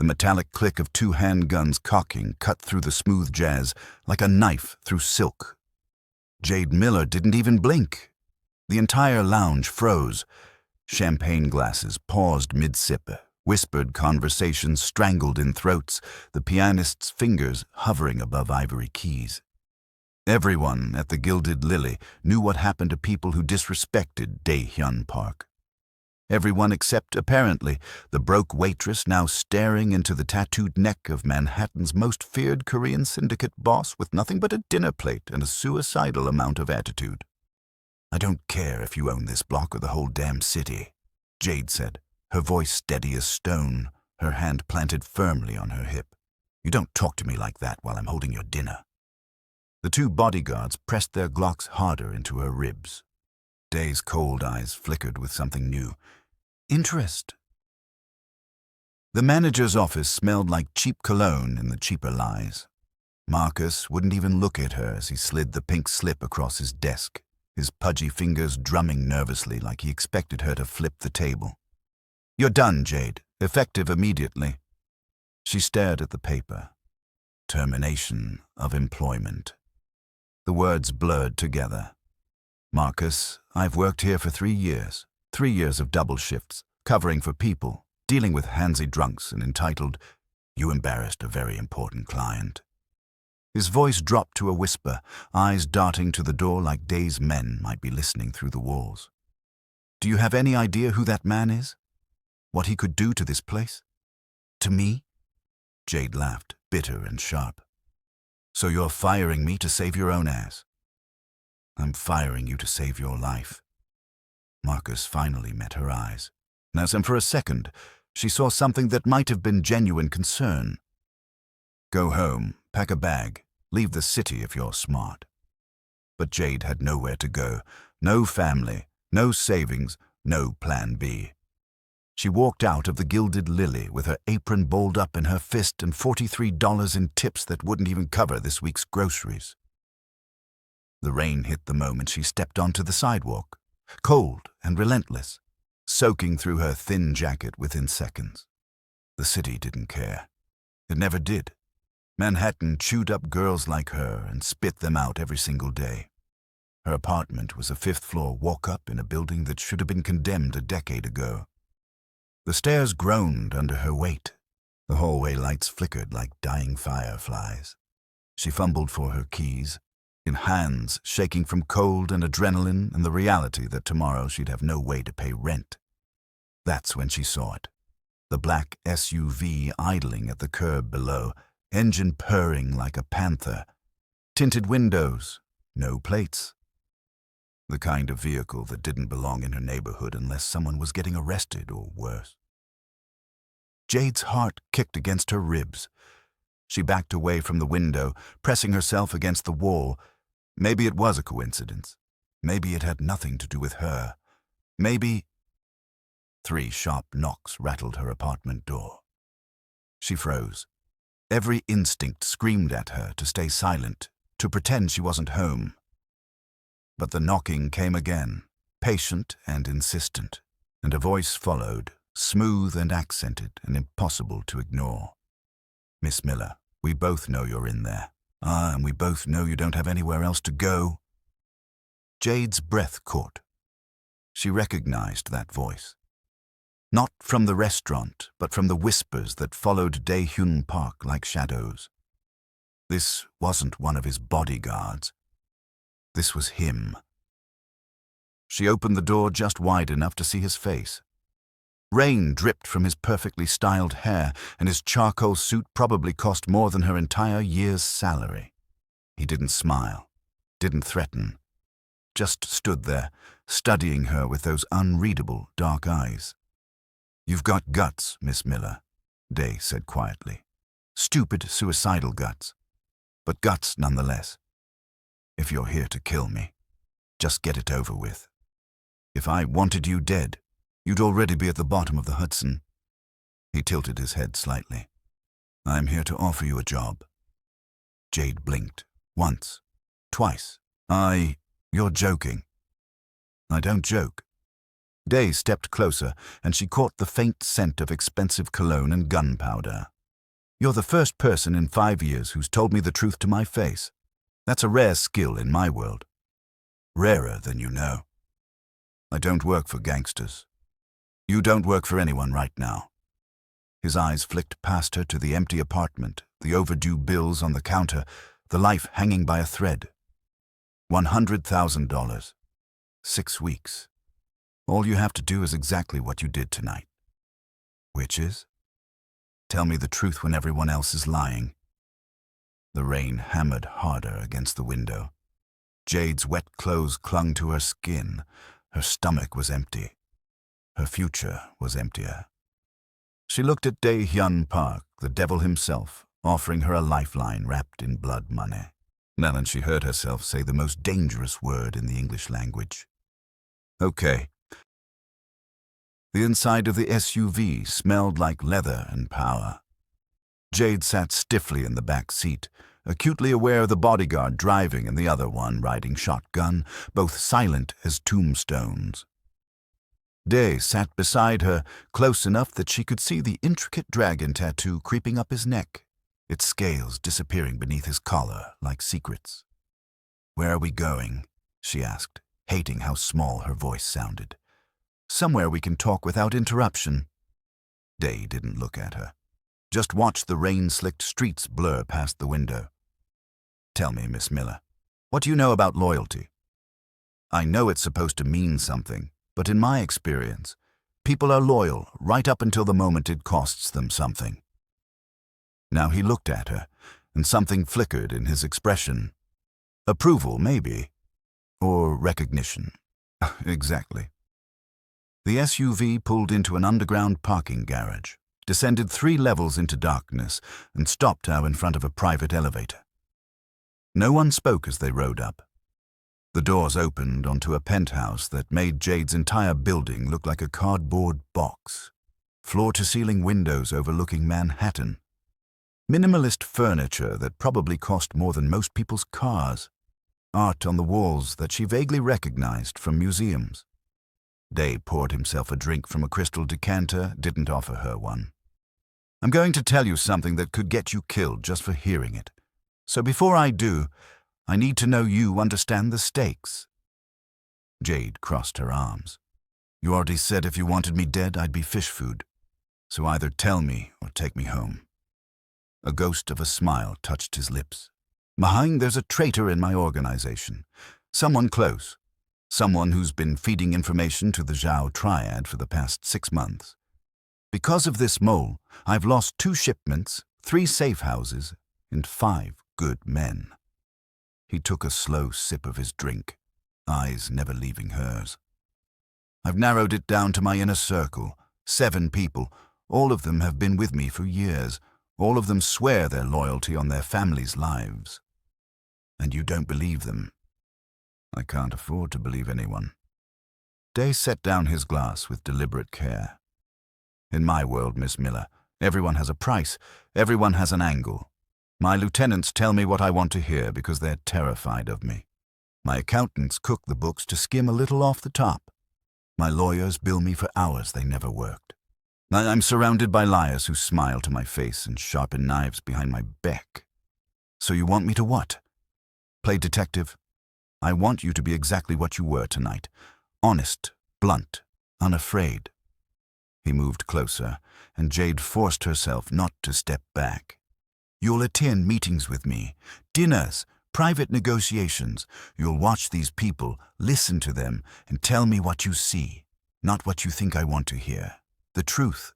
The metallic click of two handguns cocking cut through the smooth jazz like a knife through silk. Jade Miller didn't even blink. The entire lounge froze. Champagne glasses paused mid-sip, whispered conversations strangled in throats, the pianist's fingers hovering above ivory keys. Everyone at the Gilded Lily knew what happened to people who disrespected Dae-hyun Park. Everyone except, apparently, the broke waitress now staring into the tattooed neck of Manhattan's most feared Korean syndicate boss with nothing but a dinner plate and a suicidal amount of attitude. "I don't care if you own this block or the whole damn city," Jade said, her voice steady as stone, her hand planted firmly on her hip. "You don't talk to me like that while I'm holding your dinner." The two bodyguards pressed their Glocks harder into her ribs. Dae's cold eyes flickered with something new. Interest. The manager's office smelled like cheap cologne in the cheaper lies. Marcus wouldn't even look at her as he slid the pink slip across his desk, his pudgy fingers drumming nervously like he expected her to flip the table. "You're done, Jade. Effective immediately." She stared at the paper. Termination of employment. The words blurred together. "Marcus, I've worked here for 3 years. 3 years of double shifts, covering for people, dealing with handsy drunks and entitled, 'You embarrassed a very important client.'" His voice dropped to a whisper, eyes darting to the door like Dae's men might be listening through the walls. "Do you have any idea who that man is? What he could do to this place? To me?" Jade laughed, bitter and sharp. "So you're firing me to save your own ass?" "I'm firing you to save your life." Marcus finally met her eyes. And for a second, she saw something that might have been genuine concern. "Go home, pack a bag, leave the city if you're smart." But Jade had nowhere to go, no family, no savings, no plan B. She walked out of the Gilded Lily with her apron balled up in her fist and $43 in tips that wouldn't even cover this week's groceries. The rain hit the moment she stepped onto the sidewalk, cold and relentless, soaking through her thin jacket within seconds. The city didn't care. It never did. Manhattan chewed up girls like her and spit them out every single day. Her apartment was a 5th-floor walk-up in a building that should have been condemned a decade ago. The stairs groaned under her weight. The hallway lights flickered like dying fireflies. She fumbled for her keys, in hands shaking from cold and adrenaline and the reality that tomorrow she'd have no way to pay rent. That's when she saw it. The black SUV idling at the curb below, engine purring like a panther. Tinted windows, no plates. The kind of vehicle that didn't belong in her neighborhood unless someone was getting arrested or worse. Jade's heart kicked against her ribs. She backed away from the window, pressing herself against the wall. Maybe it was a coincidence. Maybe it had nothing to do with her. Maybe... 3 sharp knocks rattled her apartment door. She froze. Every instinct screamed at her to stay silent, to pretend she wasn't home. But the knocking came again, patient and insistent, and a voice followed, smooth and accented and impossible to ignore. "Miss Miller, we both know you're in there. And we both know you don't have anywhere else to go." Jade's breath caught. She recognized that voice. Not from the restaurant, but from the whispers that followed Dae-hyun Park like shadows. This wasn't one of his bodyguards. This was him. She opened the door just wide enough to see his face. Rain dripped from his perfectly styled hair, and his charcoal suit probably cost more than her entire year's salary. He didn't smile, didn't threaten, just stood there, studying her with those unreadable dark eyes. "You've got guts, Miss Miller," Dae said quietly. "Stupid, suicidal guts, but guts nonetheless. If you're here to kill me, just get it over with. If I wanted you dead, you'd already be at the bottom of the Hudson." He tilted his head slightly. "I'm here to offer you a job." Jade blinked. Once. Twice. You're joking." "I don't joke." Dae stepped closer, and she caught the faint scent of expensive cologne and gunpowder. "You're the first person in 5 years who's told me the truth to my face. That's a rare skill in my world. Rarer than you know. I don't work for gangsters. You don't work for anyone right now." His eyes flicked past her to the empty apartment, the overdue bills on the counter, the life hanging by a thread. $100,000. 6 weeks. All you have to do is exactly what you did tonight. Which is? Tell me the truth when everyone else is lying. The rain hammered harder against the window. Jade's wet clothes clung to her skin. Her stomach was empty. Her future was emptier. She looked at Dae-hyun Park, the devil himself, offering her a lifeline wrapped in blood money. Then she heard herself say the most dangerous word in the English language. "Okay." The inside of the SUV smelled like leather and power. Jade sat stiffly in the back seat, acutely aware of the bodyguard driving and the other one riding shotgun, both silent as tombstones. Dae sat beside her, close enough that she could see the intricate dragon tattoo creeping up his neck, its scales disappearing beneath his collar like secrets. "Where are we going?" she asked, hating how small her voice sounded. "Somewhere we can talk without interruption." Dae didn't look at her, just watched the rain-slicked streets blur past the window. "Tell me, Miss Miller, what do you know about loyalty? I know it's supposed to mean something, but in my experience, people are loyal right up until the moment it costs them something." Now he looked at her, and something flickered in his expression. Approval, maybe. Or recognition. Exactly. The SUV pulled into an underground parking garage, descended 3 levels into darkness, and stopped now in front of a private elevator. No one spoke as they rode up. The doors opened onto a penthouse that made Jade's entire building look like a cardboard box. Floor-to-ceiling windows overlooking Manhattan. Minimalist furniture that probably cost more than most people's cars. Art on the walls that she vaguely recognized from museums. Dae poured himself a drink from a crystal decanter, didn't offer her one. "I'm going to tell you something that could get you killed just for hearing it. So before I do, I need to know you understand the stakes." Jade crossed her arms. "You already said if you wanted me dead, I'd be fish food. So either tell me or take me home." A ghost of a smile touched his lips. "Behind there's a traitor in my organization. Someone close. Someone who's been feeding information to the Zhao Triad for the past 6 months. Because of this mole, I've lost 2 shipments, 3 safe houses, and 5 good men." He took a slow sip of his drink, eyes never leaving hers. "I've narrowed it down to my inner circle, 7 people. All of them have been with me for years. All of them swear their loyalty on their families' lives. And you don't believe them." "I can't afford to believe anyone." Dae set down his glass with deliberate care. "In my world, Miss Miller, everyone has a price, everyone has an angle. My lieutenants tell me what I want to hear because they're terrified of me. My accountants cook the books to skim a little off the top. My lawyers bill me for hours they never worked. I'm surrounded by liars who smile to my face and sharpen knives behind my back. So you want me to what? Play detective? I want you to be exactly what you were tonight. Honest, blunt, unafraid." He moved closer, and Jade forced herself not to step back. "You'll attend meetings with me, dinners, private negotiations. You'll watch these people, listen to them, and tell me what you see, not what you think I want to hear. The truth.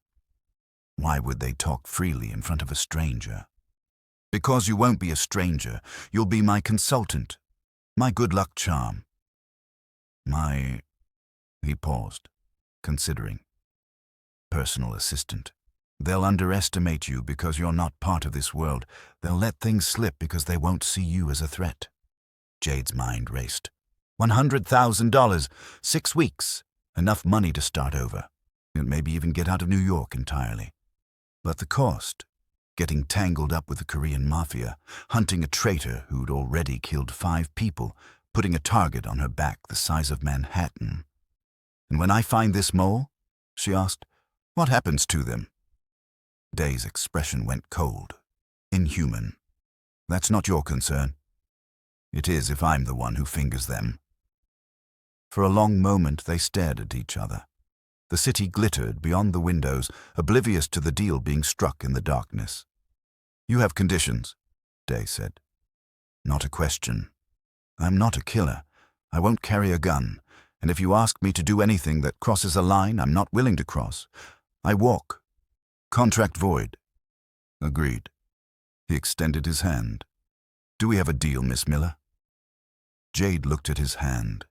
Why would they talk freely in front of a stranger? Because you won't be a stranger. You'll be my consultant, my good luck charm. He paused, considering. Personal assistant. They'll underestimate you because you're not part of this world. They'll let things slip because they won't see you as a threat." Jade's mind raced. $100,000, 6 weeks, enough money to start over, and maybe even get out of New York entirely. But the cost, getting tangled up with the Korean Mafia, hunting a traitor who'd already killed 5 people, putting a target on her back the size of Manhattan. And when I find this mole, she asked, what happens to them? Dae's expression went cold, inhuman. That's not your concern. It is if I'm the one who fingers them. For a long moment they stared at each other. The city glittered beyond the windows, oblivious to the deal being struck in the darkness. You have conditions, Dae said. Not a question. I'm not a killer. I won't carry a gun, and if you ask me to do anything that crosses a line I'm not willing to cross, I walk. Contract void. Agreed. He extended his hand. Do we have a deal, Miss Miller? Jade looked at his hand,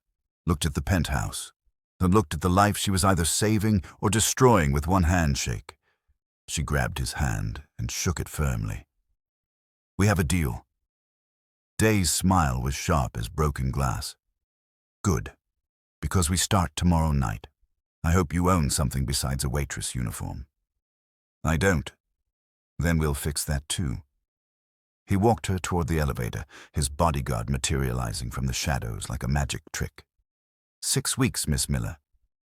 looked at the penthouse, then looked at the life she was either saving or destroying with one handshake. She grabbed his hand and shook it firmly. We have a deal. Dae's smile was sharp as broken glass. Good, because we start tomorrow night. I hope you own something besides a waitress uniform. I don't. Then we'll fix that too. He walked her toward the elevator, his bodyguard materializing from the shadows like a magic trick. 6 weeks, Miss Miller.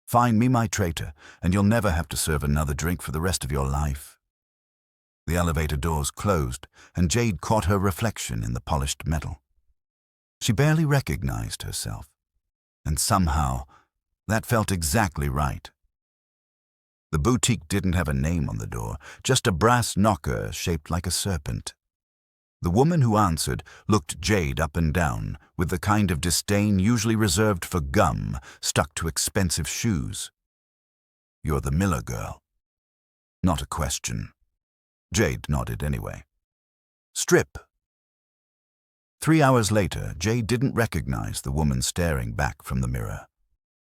Find me my traitor, and you'll never have to serve another drink for the rest of your life. The elevator doors closed, and Jade caught her reflection in the polished metal. She barely recognized herself, and somehow that felt exactly right. The boutique didn't have a name on the door, just a brass knocker shaped like a serpent. The woman who answered looked Jade up and down with the kind of disdain usually reserved for gum stuck to expensive shoes. You're the Miller girl. Not a question. Jade nodded anyway. Strip. 3 hours later, Jade didn't recognize the woman staring back from the mirror.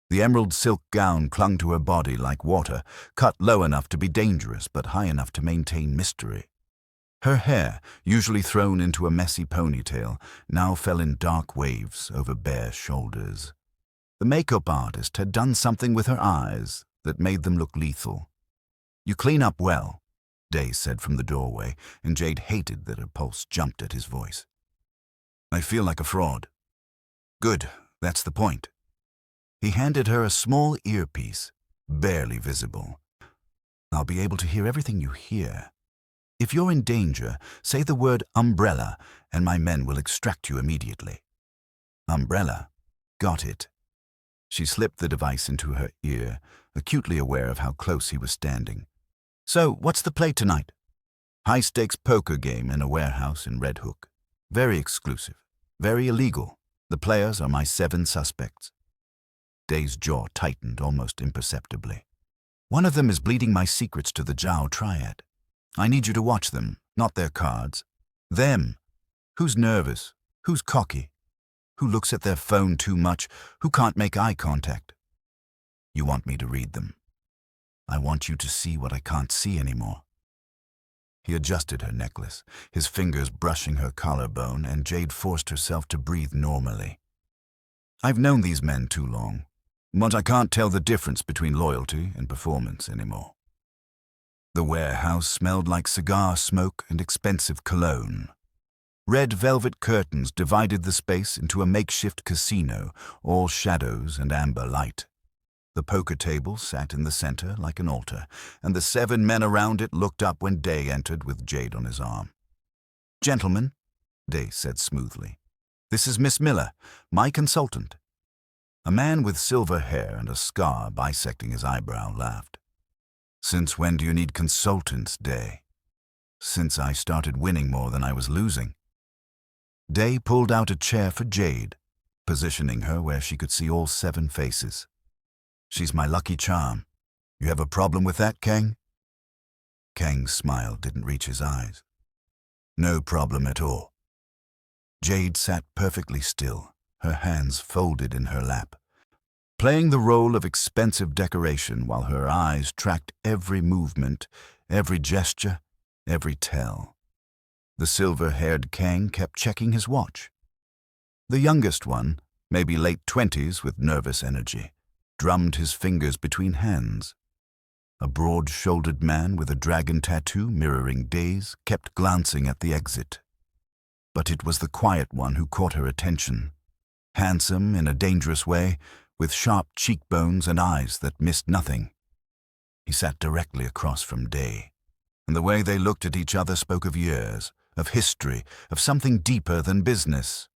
The emerald silk gown clung to her body like water, cut low enough to be dangerous but high enough to maintain mystery. Her hair, usually thrown into a messy ponytail, now fell in dark waves over bare shoulders. The makeup artist had done something with her eyes that made them look lethal. You clean up well, Dae said from the doorway, and Jade hated that her pulse jumped at his voice. I feel like a fraud. Good, that's the point. He handed her a small earpiece, barely visible. I'll be able to hear everything you hear. If you're in danger, say the word umbrella, and my men will extract you immediately. Umbrella. Got it. She slipped the device into her ear, acutely aware of how close he was standing. So, what's the play tonight? High-stakes poker game in a warehouse in Red Hook. Very exclusive. Very illegal. The players are my 7 suspects. Dae's jaw tightened almost imperceptibly. One of them is bleeding my secrets to the Zhao Triad. I need you to watch them, not their cards. Them. Who's nervous? Who's cocky? Who looks at their phone too much? Who can't make eye contact? You want me to read them. I want you to see what I can't see anymore. He adjusted her necklace, his fingers brushing her collarbone, and Jade forced herself to breathe normally. I've known these men too long, but I can't tell the difference between loyalty and performance anymore. The warehouse smelled like cigar smoke and expensive cologne. Red velvet curtains divided the space into a makeshift casino, all shadows and amber light. The poker table sat in the center like an altar, and the 7 men around it looked up when Dae entered with Jade on his arm. Gentlemen, Dae said smoothly, this is Miss Miller, my consultant. A man with silver hair and a scar bisecting his eyebrow laughed. Since when do you need consultants, Dae? Since I started winning more than I was losing. Dae pulled out a chair for Jade, positioning her where she could see all 7 faces. She's my lucky charm. You have a problem with that, Kang? Kang's smile didn't reach his eyes. No problem at all. Jade sat perfectly still, her hands folded in her lap, playing the role of expensive decoration while her eyes tracked every movement, every gesture, every tell. The silver-haired Kang kept checking his watch. The youngest one, maybe late 20s with nervous energy, drummed his fingers between hands. A broad-shouldered man with a dragon tattoo mirroring Dae's kept glancing at the exit. But it was the quiet one who caught her attention. Handsome in a dangerous way, with sharp cheekbones and eyes that missed nothing. He sat directly across from Dae, and the way they looked at each other spoke of years, of history, of something deeper than business.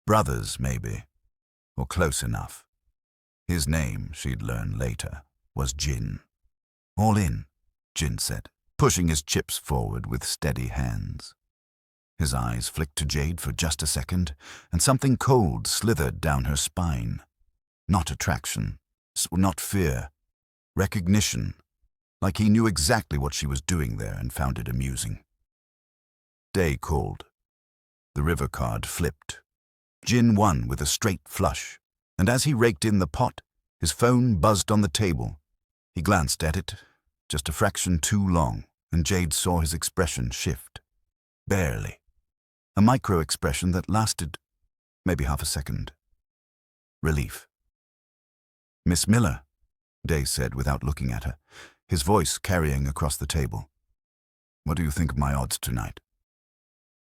Brothers, maybe, or close enough. His name, she'd learn later, was Jin. "All in," Jin said, pushing his chips forward with steady hands. His eyes flicked to Jade for just a second, and something cold slithered down her spine. Not attraction, not fear, recognition, like he knew exactly what she was doing there and found it amusing. Dae called. The river card flipped. Jin won with a straight flush, and as he raked in the pot, his phone buzzed on the table. He glanced at it, just a fraction too long, and Jade saw his expression shift. Barely. A micro-expression that lasted maybe half a second. Relief. "Miss Miller," Dae said without looking at her, his voice carrying across the table. "What do you think of my odds tonight?"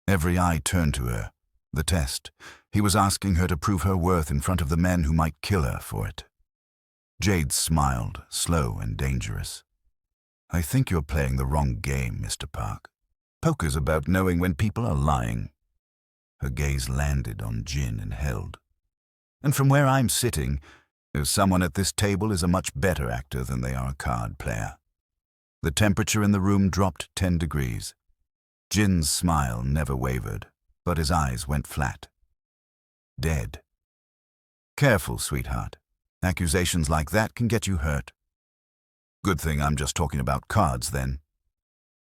Every eye turned to her. The test. He was asking her to prove her worth in front of the men who might kill her for it. Jade smiled, slow and dangerous. "I think you're playing the wrong game, Mr. Park. Poker's about knowing when people are lying." Her gaze landed on Jin and held. "And from where I'm sitting, there's someone at this table is a much better actor than they are a card player." The temperature in the room dropped 10 degrees. Jin's smile never wavered, but his eyes went flat. Dead. "Careful, sweetheart. Accusations like that can get you hurt." "Good thing I'm just talking about cards, then."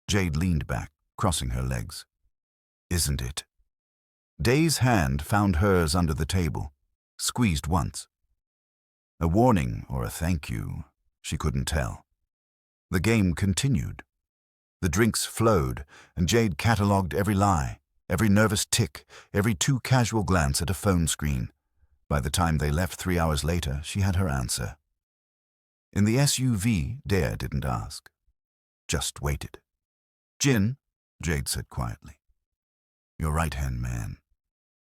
Jade leaned back, crossing her legs. "Isn't it?" Dae's hand found hers under the table, squeezed once. A warning or a thank you, she couldn't tell. The game continued. The drinks flowed, and Jade catalogued every lie, every nervous tick, every too casual glance at a phone screen. By the time they left 3 hours later, she had her answer. In the SUV, Dae didn't ask, just waited. "Jin," Jade said quietly. "Your right-hand man.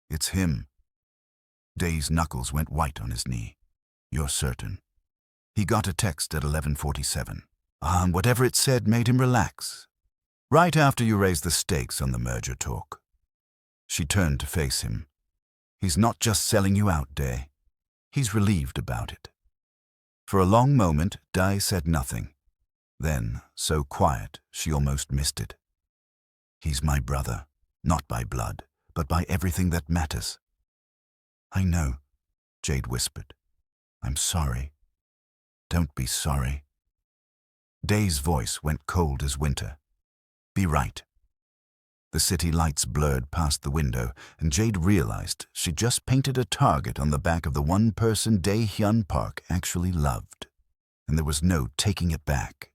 It's him." Dae's knuckles went white on his knee. "You're certain?" He got a text at 11:47. And whatever it said made him relax. "Right after you raised the stakes on the merger talk." She turned to face him. "He's not just selling you out, Dae. He's relieved about it." For a long moment, Dae said nothing. Then, so quiet, she almost missed it. "He's my brother, not by blood, but by everything that matters." "I know," Jade whispered. "I'm sorry." "Don't be sorry." Dae's voice went cold as winter. "Be right." The city lights blurred past the window, and Jade realized she'd just painted a target on the back of the one person Dae-hyun Park actually loved, and there was no taking it back.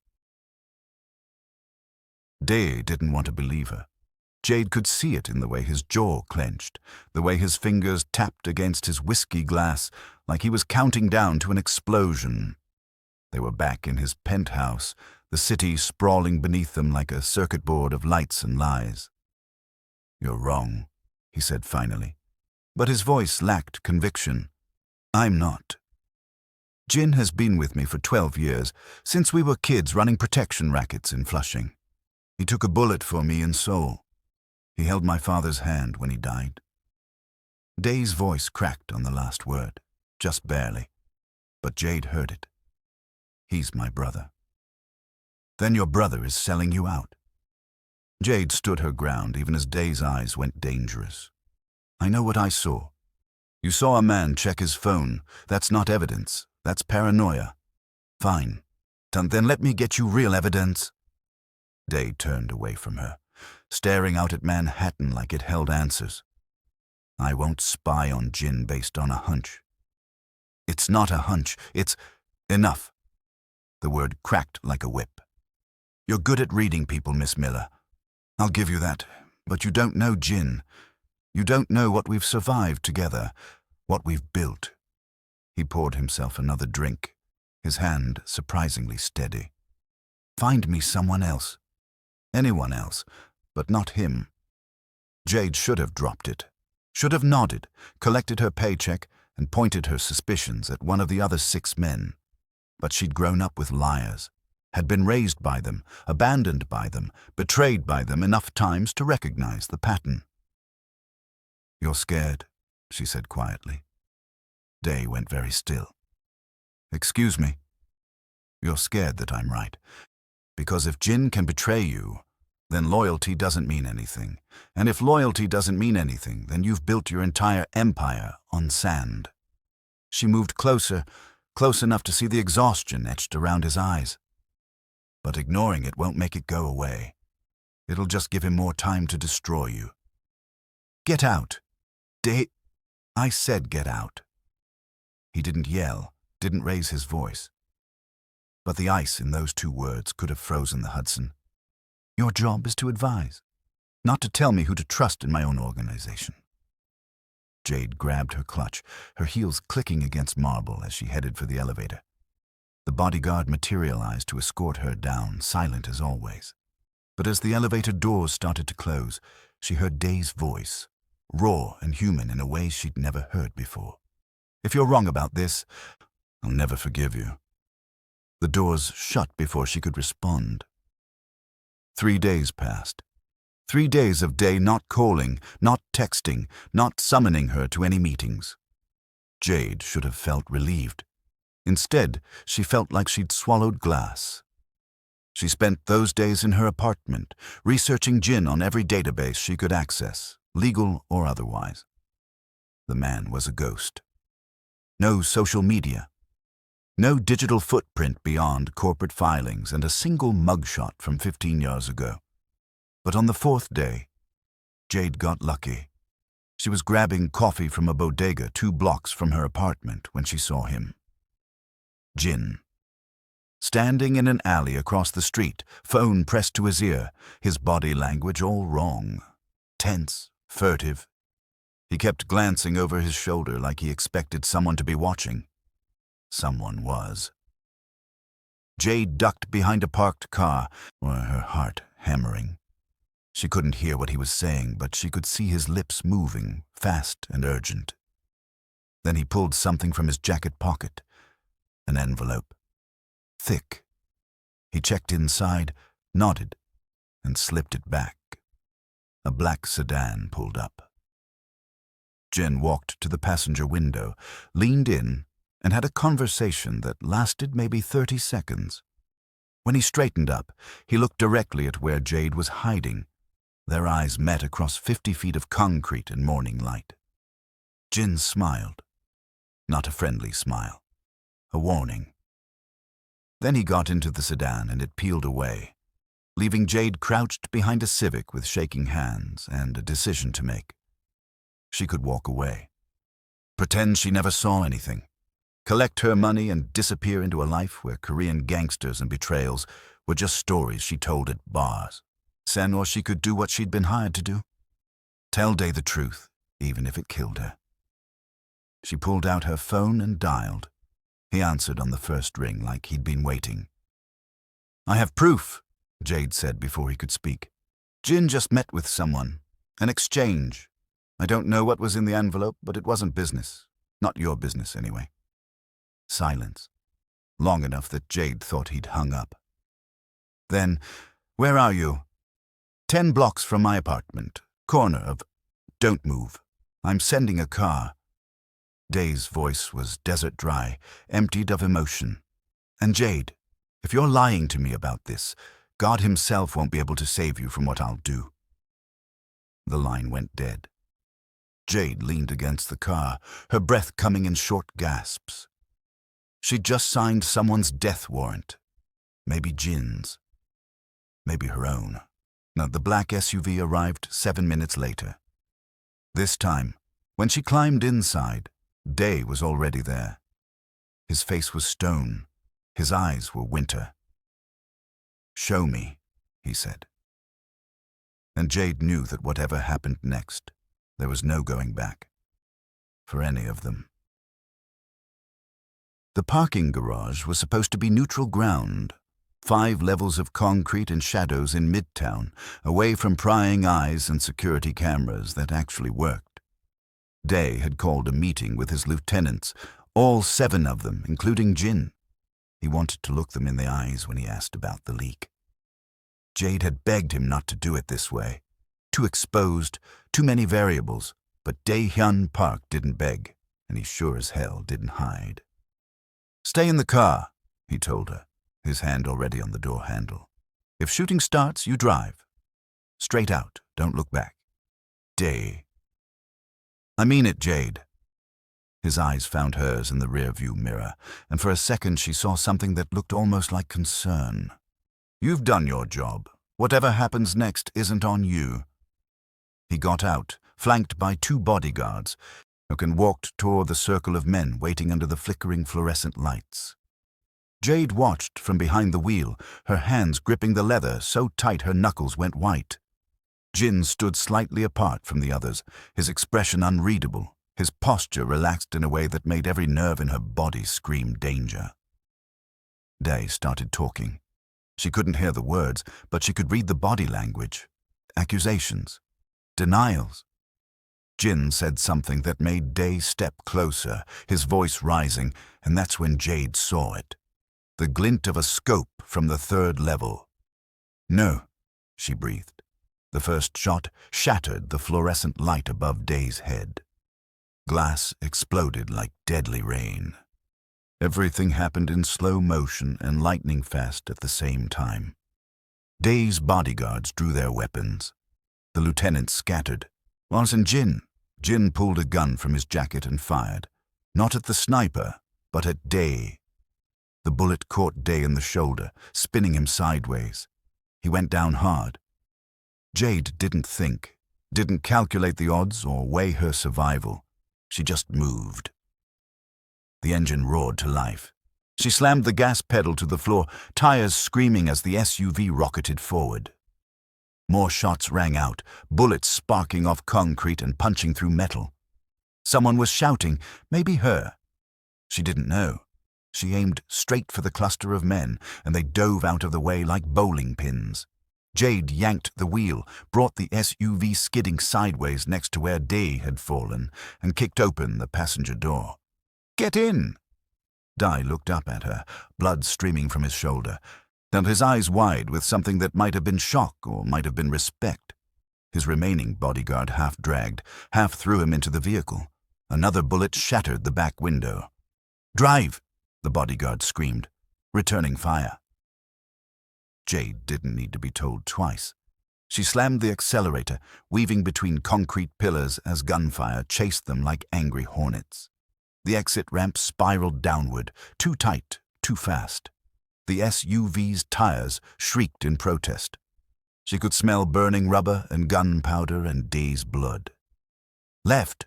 Dae didn't want to believe her. Jade could see it in the way his jaw clenched, the way his fingers tapped against his whiskey glass, like he was counting down to an explosion. They were back in his penthouse, the city sprawling beneath them like a circuit board of lights and lies. "You're wrong," he said finally, but his voice lacked conviction. "I'm not. Jin has been with me for 12 years, since we were kids running protection rackets in Flushing. He took a bullet for me in Seoul. He held my father's hand when he died." Dae's voice cracked on the last word, just barely, but Jade heard it. "He's my brother." "Then your brother is selling you out." Jade stood her ground even as Dae's eyes went dangerous. "I know what I saw. You saw a man check his phone. That's not evidence. That's paranoia." "Fine. Then let me get you real evidence." Dae turned away from her, staring out at Manhattan like it held answers. "I won't spy on Jin based on a hunch." "It's not a hunch. It's enough." The word cracked like a whip. "You're good at reading people, Miss Miller. I'll give you that, but you don't know Jin. You don't know what we've survived together, what we've built." He poured himself another drink, his hand surprisingly steady. "Find me someone else. Anyone else, but not him." Jade should have dropped it, should have nodded, collected her paycheck, and pointed her suspicions at one of the other 6 men. But she'd grown up with liars, had been raised by them, abandoned by them, betrayed by them enough times to recognize the pattern. "You're scared," she said quietly. Dae went very still. "Excuse me. You're scared that I'm right. Because if Jin can betray you, then loyalty doesn't mean anything. And if loyalty doesn't mean anything, then you've built your entire empire on sand." She moved closer, close enough to see the exhaustion etched around his eyes. "But ignoring it won't make it go away. It'll just give him more time to destroy you. Get out. I said get out." He didn't yell, didn't raise his voice. But the ice in those 2 words could have frozen the Hudson. "Your job is to advise, not to tell me who to trust in my own organization." Jade grabbed her clutch, her heels clicking against marble as she headed for the elevator. The bodyguard materialized to escort her down, silent as always. But as the elevator doors started to close, she heard Dae's voice, raw and human in a way she'd never heard before. "If you're wrong about this, I'll never forgive you." The doors shut before she could respond. 3 days passed. 3 days of Dae not calling, not texting, not summoning her to any meetings. Jade should have felt relieved. Instead, she felt like she'd swallowed glass. She spent those days in her apartment, researching Jin on every database she could access, legal or otherwise. The man was a ghost. No social media. No digital footprint beyond corporate filings and a single mugshot from 15 years ago. But on the 4th day, Jade got lucky. She was grabbing coffee from a bodega 2 blocks from her apartment when she saw him. Jin. Standing in an alley across the street, phone pressed to his ear, his body language all wrong. Tense, furtive. He kept glancing over his shoulder like he expected someone to be watching. Someone was. Jade ducked behind a parked car, her heart hammering. She couldn't hear what he was saying, but she could see his lips moving, fast and urgent. Then he pulled something from his jacket pocket, an envelope. Thick. He checked inside, nodded, and slipped it back. A black sedan pulled up. Jin walked to the passenger window, leaned in, and had a conversation that lasted maybe 30 seconds. When he straightened up, he looked directly at where Jade was hiding. Their eyes met across 50 feet of concrete and morning light. Jin smiled. Not a friendly smile. A warning. Then he got into the sedan and it peeled away, leaving Jade crouched behind a Civic with shaking hands and a decision to make. She could walk away. Pretend she never saw anything. Collect her money and disappear into a life where Korean gangsters and betrayals were just stories she told at bars. Or she could do what she'd been hired to do. Tell Dae the truth, even if it killed her. She pulled out her phone and dialed. He answered on the first ring like he'd been waiting. "I have proof," Jade said before he could speak. "Jin just met with someone. An exchange. I don't know what was in the envelope, but it wasn't business. Not your business, anyway." Silence. Long enough that Jade thought he'd hung up. Then, "Where are you?" 10 blocks from my apartment. Corner of... Don't move. I'm sending a car." Dae's voice was desert dry, emptied of emotion. "And Jade, if you're lying to me about this, God himself won't be able to save you from what I'll do." The line went dead. Jade leaned against the car, her breath coming in short gasps. She'd just signed someone's death warrant. Maybe Jin's. Maybe her own. Now, the black SUV arrived 7 minutes later. This time, when she climbed inside, Dae was already there. His face was stone. His eyes were winter. "Show me," he said. And Jade knew that whatever happened next, there was no going back. For any of them. The parking garage was supposed to be neutral ground. 5 levels of concrete and shadows in Midtown, away from prying eyes and security cameras that actually worked. Dae had called a meeting with his lieutenants, all 7 of them, including Jin. He wanted to look them in the eyes when he asked about the leak. Jade had begged him not to do it this way. Too exposed, too many variables, but Dae-hyun Park didn't beg, and he sure as hell didn't hide. "Stay in the car," he told her, his hand already on the door handle. "If shooting starts, you drive. Straight out, don't look back. Dae." "I mean it, Jade." His eyes found hers in the rearview mirror, and for a second she saw something that looked almost like concern. "You've done your job. Whatever happens next isn't on you." He got out, flanked by 2 bodyguards, and walked toward the circle of men waiting under the flickering fluorescent lights. Jade watched from behind the wheel, her hands gripping the leather so tight her knuckles went white. Jin stood slightly apart from the others, his expression unreadable, his posture relaxed in a way that made every nerve in her body scream danger. Dae started talking. She couldn't hear the words, but she could read the body language. Accusations. Denials. Jin said something that made Dae step closer, his voice rising, and that's when Jade saw it. The glint of a scope from the 3rd level. "No," she breathed. The first shot shattered the fluorescent light above Dae's head. Glass exploded like deadly rain. Everything happened in slow motion and lightning fast at the same time. Dae's bodyguards drew their weapons. The lieutenants scattered. Wasn't Jin. Jin pulled a gun from his jacket and fired. Not at the sniper, but at Dae. The bullet caught Dae in the shoulder, spinning him sideways. He went down hard. Jade didn't think, didn't calculate the odds or weigh her survival. She just moved. The engine roared to life. She slammed the gas pedal to the floor, tires screaming as the SUV rocketed forward. More shots rang out, bullets sparking off concrete and punching through metal. Someone was shouting, maybe her. She didn't know. She aimed straight for the cluster of men, and they dove out of the way like bowling pins. Jade yanked the wheel, brought the SUV skidding sideways next to where Dae had fallen, and kicked open the passenger door. "Get in!" Dae looked up at her, blood streaming from his shoulder, and his eyes wide with something that might have been shock or might have been respect. His remaining bodyguard half dragged, half threw him into the vehicle. Another bullet shattered the back window. "Drive!" the bodyguard screamed, returning fire. Jade didn't need to be told twice. She slammed the accelerator, weaving between concrete pillars as gunfire chased them like angry hornets. The exit ramp spiraled downward, too tight, too fast. The SUV's tires shrieked in protest. She could smell burning rubber and gunpowder and Dae's blood. "Left!"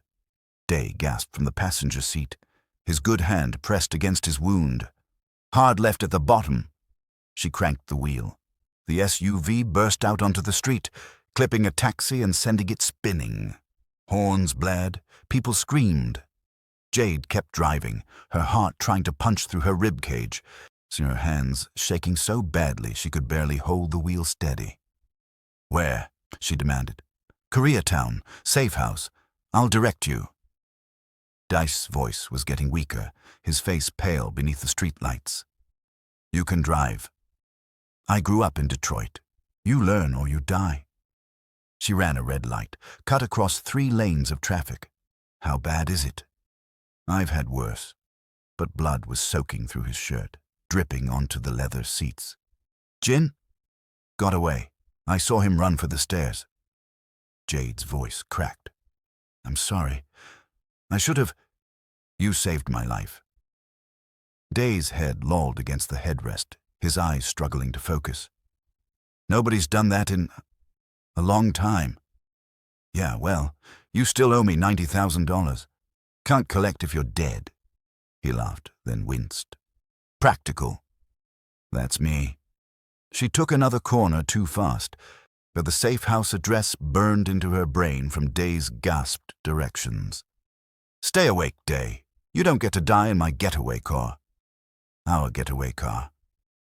Dae gasped from the passenger seat, his good hand pressed against his wound. "Hard left at the bottom." She cranked the wheel. The SUV burst out onto the street, clipping a taxi and sending it spinning. Horns blared, people screamed. Jade kept driving, her heart trying to punch through her ribcage, her hands shaking so badly she could barely hold the wheel steady. "Where?" she demanded. "Koreatown, safe house. I'll direct you." Dae's voice was getting weaker, his face pale beneath the streetlights. "You can drive. I grew up in Detroit. You learn or you die." She ran a red light, cut across 3 lanes of traffic. "How bad is it?" "I've had worse." But blood was soaking through his shirt, dripping onto the leather seats. "Jin?" "Got away. I saw him run for the stairs." Jade's voice cracked. "I'm sorry. I should have. You saved my life." Dae's head lolled against the headrest, his eyes struggling to focus. "Nobody's done that in a long time." "Yeah, well, you still owe me $90,000. Can't collect if you're dead." He laughed, then winced. "Practical." "That's me." She took another corner too fast, but the safe house address burned into her brain from Dae's gasped directions. "Stay awake, Dae. You don't get to die in my getaway car." "Our getaway car."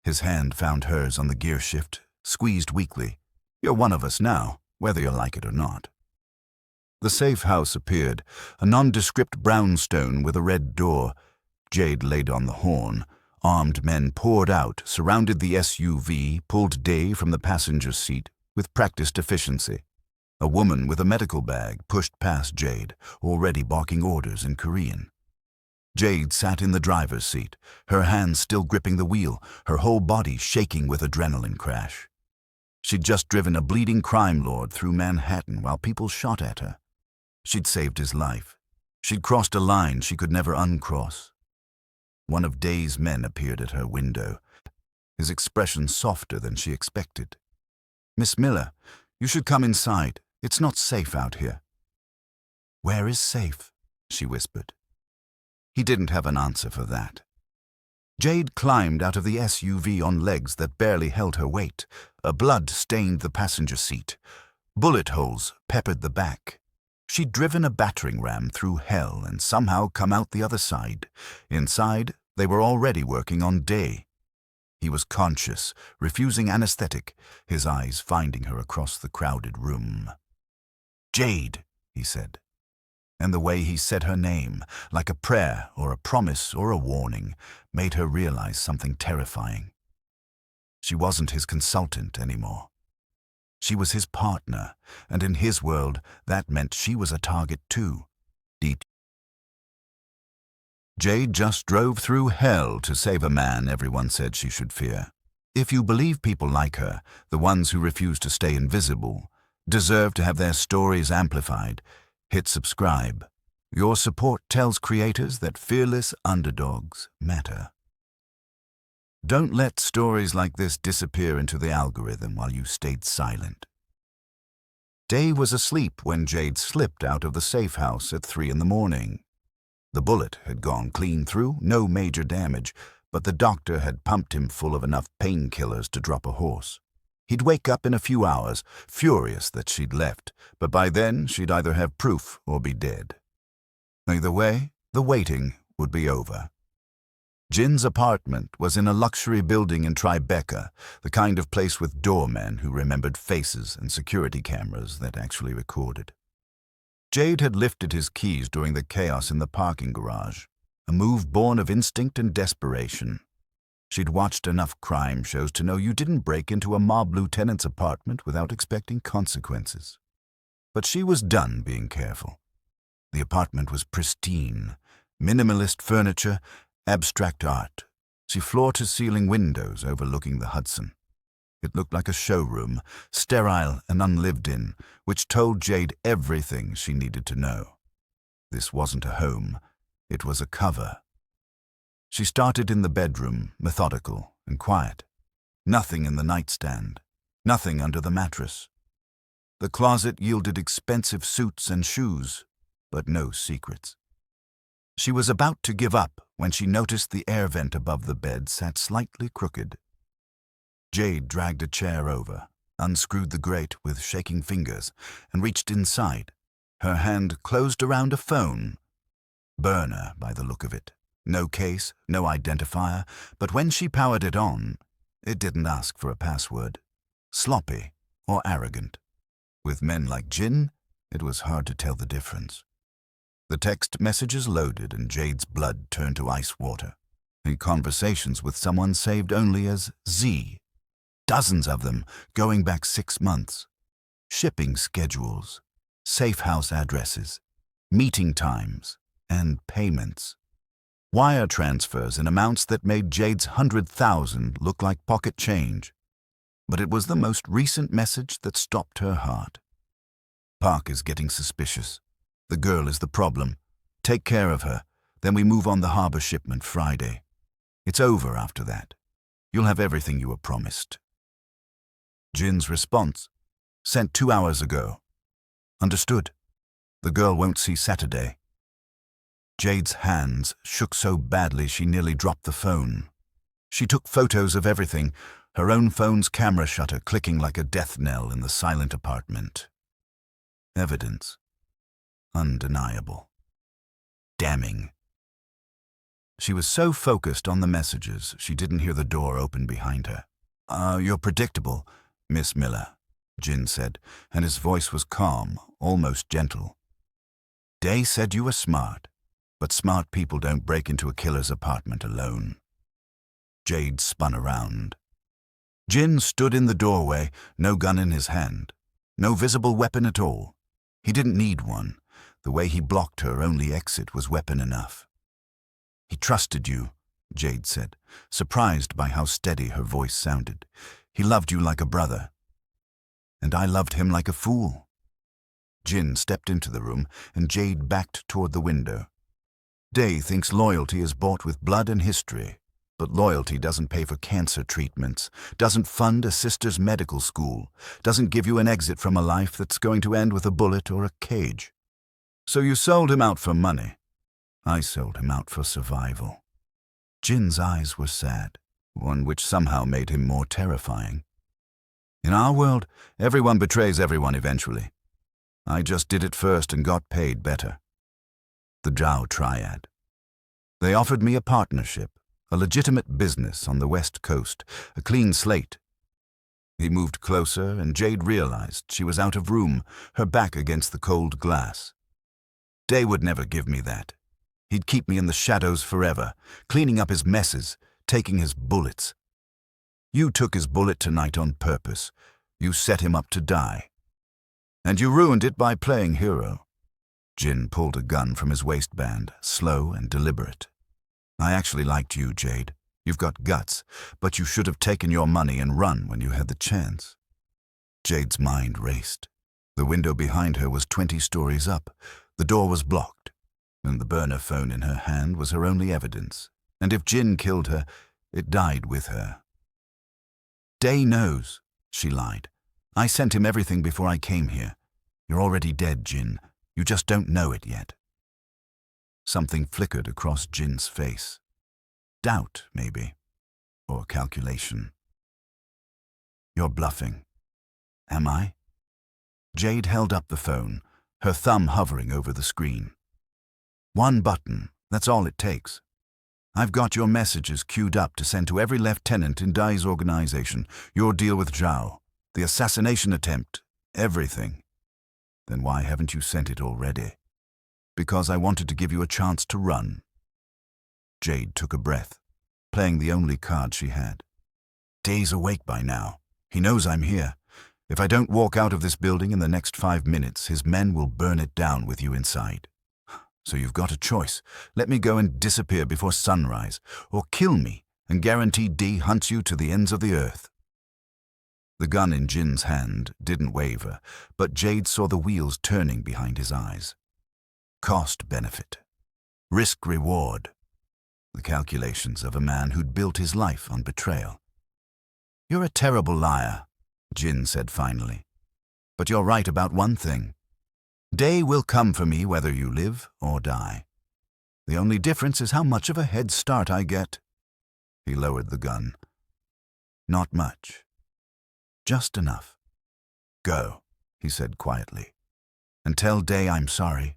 His hand found hers on the gear shift, squeezed weakly. "You're one of us now, whether you like it or not." The safe house appeared, a nondescript brownstone with a red door. Jade laid on the horn. Armed men poured out, surrounded the SUV, pulled Dae from the passenger seat with practiced efficiency. A woman with a medical bag pushed past Jade, already barking orders in Korean. Jade sat in the driver's seat, her hands still gripping the wheel, her whole body shaking with adrenaline crash. She'd just driven a bleeding crime lord through Manhattan while people shot at her. She'd saved his life. She'd crossed a line she could never uncross. One of Dae's men appeared at her window, his expression softer than she expected. "Miss Miller, you should come inside. It's not safe out here." "Where is safe?" she whispered. He didn't have an answer for that. Jade climbed out of the SUV on legs that barely held her weight. Blood stained the passenger seat. Bullet holes peppered the back. She'd driven a battering ram through hell and somehow come out the other side. Inside, they were already working on Dae. He was conscious, refusing anesthetic, his eyes finding her across the crowded room. "Jade," he said. And the way he said her name, like a prayer or a promise or a warning, made her realize something terrifying. She wasn't his consultant anymore. She was his partner, and in his world, that meant she was a target too. Jade just drove through hell to save a man everyone said she should fear. If you believe people like her, the ones who refuse to stay invisible, deserve to have their stories amplified, hit subscribe. Your support tells creators that fearless underdogs matter. Don't let stories like this disappear into the algorithm while you stayed silent. Dae was asleep when Jade slipped out of the safe house at 3 a.m. The bullet had gone clean through, no major damage, but the doctor had pumped him full of enough painkillers to drop a horse. He'd wake up in a few hours, furious that she'd left, but by then she'd either have proof or be dead. Either way, the waiting would be over. Jin's apartment was in a luxury building in Tribeca, the kind of place with doormen who remembered faces and security cameras that actually recorded. Jade had lifted his keys during the chaos in the parking garage, a move born of instinct and desperation. She'd watched enough crime shows to know you didn't break into a mob lieutenant's apartment without expecting consequences. But she was done being careful. The apartment was pristine, minimalist furniture, abstract art. See floor-to-ceiling windows overlooking the Hudson. It looked like a showroom, sterile and unlived in, which told Jade everything she needed to know. This wasn't a home, it was a cover. She started in the bedroom, methodical and quiet. Nothing in the nightstand, nothing under the mattress. The closet yielded expensive suits and shoes, but no secrets. She was about to give up when she noticed the air vent above the bed sat slightly crooked. Jade dragged a chair over, unscrewed the grate with shaking fingers, and reached inside. Her hand closed around a phone. Burner, by the look of it. No case, no identifier, but when she powered it on, it didn't ask for a password. Sloppy or arrogant. With men like Jin, it was hard to tell the difference. The text messages loaded and Jade's blood turned to ice water. In conversations with someone saved only as Z. Dozens of them, going back 6 months. Shipping schedules, safe house addresses, meeting times, and payments. Wire transfers in amounts that made Jade's 100,000 look like pocket change. But it was the most recent message that stopped her heart. Park is getting suspicious. The girl is the problem. Take care of her, then we move on the harbor shipment Friday. It's over after that. You'll have everything you were promised. Jin's response, sent 2 hours ago. Understood. The girl won't see Saturday. Jade's hands shook so badly she nearly dropped the phone. She took photos of everything, her own phone's camera shutter clicking like a death knell in the silent apartment. Evidence. Undeniable. Damning. She was so focused on the messages, she didn't hear the door open behind her. You're predictable, Miss Miller, Jin said, and his voice was calm, almost gentle. Dae said you were smart, but smart people don't break into a killer's apartment alone. Jade spun around. Jin stood in the doorway, no gun in his hand, no visible weapon at all. He didn't need one. The way he blocked her only exit was weapon enough. He trusted you, Jade said, surprised by how steady her voice sounded. He loved you like a brother. And I loved him like a fool. Jin stepped into the room, and Jade backed toward the window. Dae thinks loyalty is bought with blood and history, but loyalty doesn't pay for cancer treatments, doesn't fund a sister's medical school, doesn't give you an exit from a life that's going to end with a bullet or a cage. So you sold him out for money. I sold him out for survival. Jin's eyes were sad, one which somehow made him more terrifying. In our world, everyone betrays everyone eventually. I just did it first and got paid better. The Zhao Triad. They offered me a partnership, a legitimate business on the West Coast, a clean slate. He moved closer, and Jade realized she was out of room, her back against the cold glass. Dae would never give me that. He'd keep me in the shadows forever, cleaning up his messes, taking his bullets. You took his bullet tonight on purpose. You set him up to die. And you ruined it by playing hero. Jin pulled a gun from his waistband, slow and deliberate. I actually liked you, Jade. You've got guts, but you should have taken your money and run when you had the chance. Jade's mind raced. The window behind her was 20 stories up. The door was blocked, and the burner phone in her hand was her only evidence. And if Jin killed her, it died with her. Dae knows, she lied. I sent him everything before I came here. You're already dead, Jin. You just don't know it yet. Something flickered across Jin's face. Doubt, maybe. Or calculation. You're bluffing. Am I? Jade held up the phone, her thumb hovering over the screen. One button, that's all it takes. I've got your messages queued up to send to every lieutenant in Dae's organization, your deal with Zhao, the assassination attempt, everything. Then why haven't you sent it already? Because I wanted to give you a chance to run. Jade took a breath, playing the only card she had. Dae's awake by now. He knows I'm here. If I don't walk out of this building in the next 5 minutes, his men will burn it down with you inside. So you've got a choice. Let me go and disappear before sunrise, or kill me and guarantee Dae hunts you to the ends of the earth. The gun in Jin's hand didn't waver, but Jade saw the wheels turning behind his eyes. Cost-benefit. Risk-reward. The calculations of a man who'd built his life on betrayal. You're a terrible liar, Jin said finally. But you're right about one thing. Dae will come for me whether you live or die. The only difference is how much of a head start I get. He lowered the gun. Not much. Just enough. Go, he said quietly, and tell Dae I'm sorry.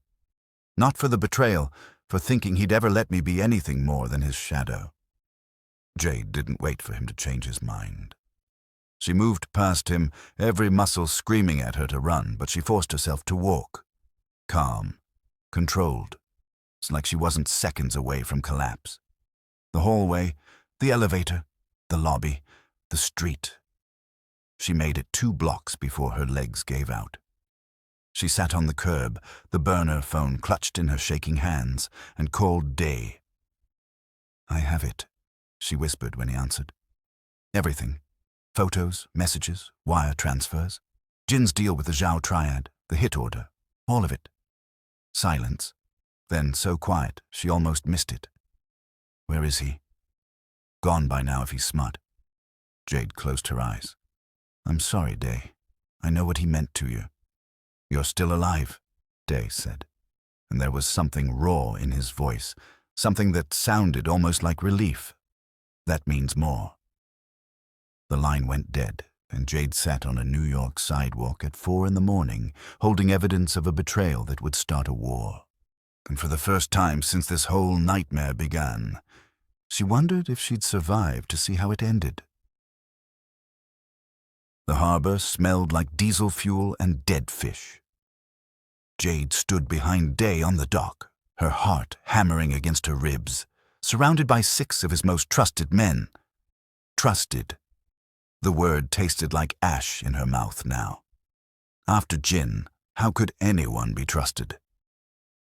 Not for the betrayal, for thinking he'd ever let me be anything more than his shadow. Jade didn't wait for him to change his mind. She moved past him, every muscle screaming at her to run, but she forced herself to walk. Calm, controlled. It's like she wasn't seconds away from collapse. The hallway, the elevator, the lobby, the street. She made it 2 blocks before her legs gave out. She sat on the curb, the burner phone clutched in her shaking hands, and called Dae. I have it, she whispered when he answered. Everything. Photos, messages, wire transfers. Jin's deal with the Zhao Triad, the hit order, all of it. Silence. Then so quiet, she almost missed it. Where is he? Gone by now if he's smart. Jade closed her eyes. I'm sorry, Dae. I know what he meant to you. You're still alive, Dae said. And there was something raw in his voice, something that sounded almost like relief. That means more. The line went dead, and Jade sat on a New York sidewalk at 4 a.m, holding evidence of a betrayal that would start a war. And for the first time since this whole nightmare began, she wondered if she'd survive to see how it ended. The harbor smelled like diesel fuel and dead fish. Jade stood behind Dae on the dock, her heart hammering against her ribs, surrounded by 6 of his most trusted men. Trusted. The word tasted like ash in her mouth now. After Jin, how could anyone be trusted?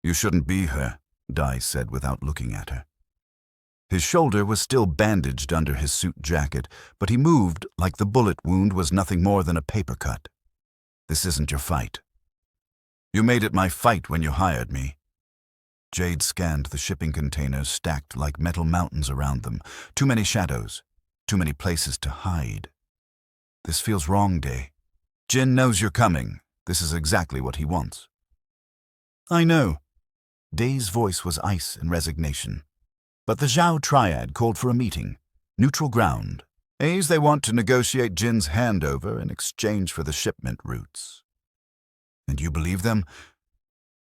"You shouldn't be here," Dae said without looking at her. His shoulder was still bandaged under his suit jacket, but he moved like the bullet wound was nothing more than a paper cut. "This isn't your fight." "You made it my fight when you hired me." Jade scanned the shipping containers stacked like metal mountains around them. Too many shadows, too many places to hide. "This feels wrong, Dae. Jin knows you're coming. This is exactly what he wants." "I know." Dae's voice was ice and resignation. But the Zhao Triad called for a meeting. Neutral ground. They want to negotiate Jin's handover in exchange for the shipment routes. "And you believe them?"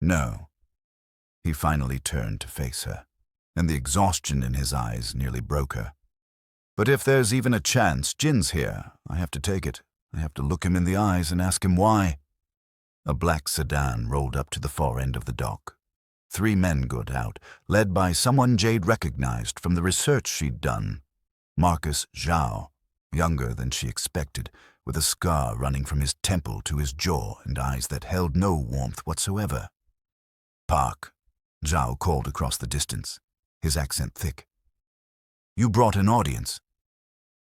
"No." He finally turned to face her, and the exhaustion in his eyes nearly broke her. "But if there's even a chance Jin's here, I have to take it. I have to look him in the eyes and ask him why." A black sedan rolled up to the far end of the dock. 3 men got out, led by someone Jade recognized from the research she'd done. Marcus Zhao, younger than she expected, with a scar running from his temple to his jaw and eyes that held no warmth whatsoever. "Park," Zhao called across the distance, his accent thick. "You brought an audience."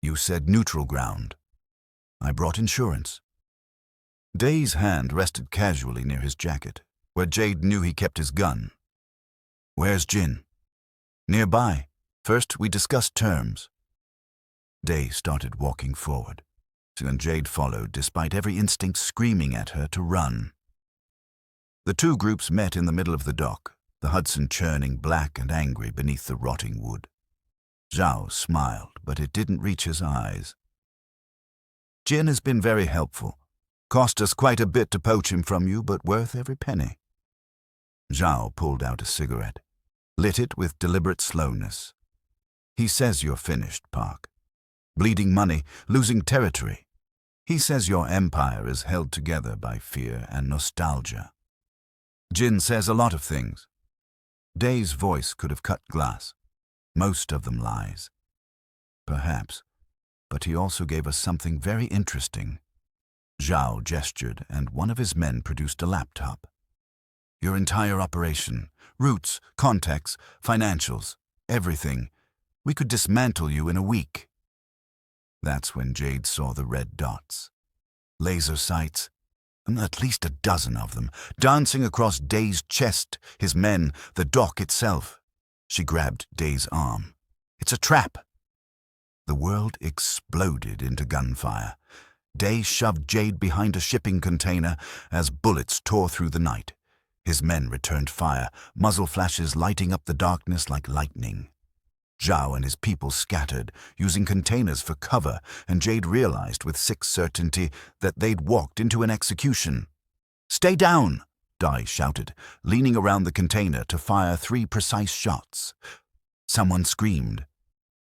"You said neutral ground." "I brought insurance." Dae's hand rested casually near his jacket, where Jade knew he kept his gun. "Where's Jin?" "Nearby. First, we discussed terms." Dae started walking forward, and Jade followed, despite every instinct screaming at her to run. The 2 groups met in the middle of the dock, the Hudson churning black and angry beneath the rotting wood. Zhao smiled, but it didn't reach his eyes. "Jin has been very helpful. Cost us quite a bit to poach him from you, but worth every penny." Zhao pulled out a cigarette, lit it with deliberate slowness. "He says you're finished, Park. Bleeding money, losing territory. He says your empire is held together by fear and nostalgia. Jin says a lot of things." Dae's voice could have cut glass. "Most of them lies." "Perhaps, but he also gave us something very interesting." Zhao gestured, and one of his men produced a laptop. "Your entire operation, routes, contacts, financials, everything. We could dismantle you in a week." That's when Jade saw the red dots. Laser sights, at least a dozen of them, dancing across Dae's chest, his men, the dock itself. She grabbed Dae's arm. "It's a trap." The world exploded into gunfire. Dae shoved Jade behind a shipping container as bullets tore through the night. His men returned fire, muzzle flashes lighting up the darkness like lightning. Zhao and his people scattered, using containers for cover, and Jade realized with sick certainty that they'd walked into an execution. "Stay down!" Dae shouted, leaning around the container to fire 3 precise shots. Someone screamed.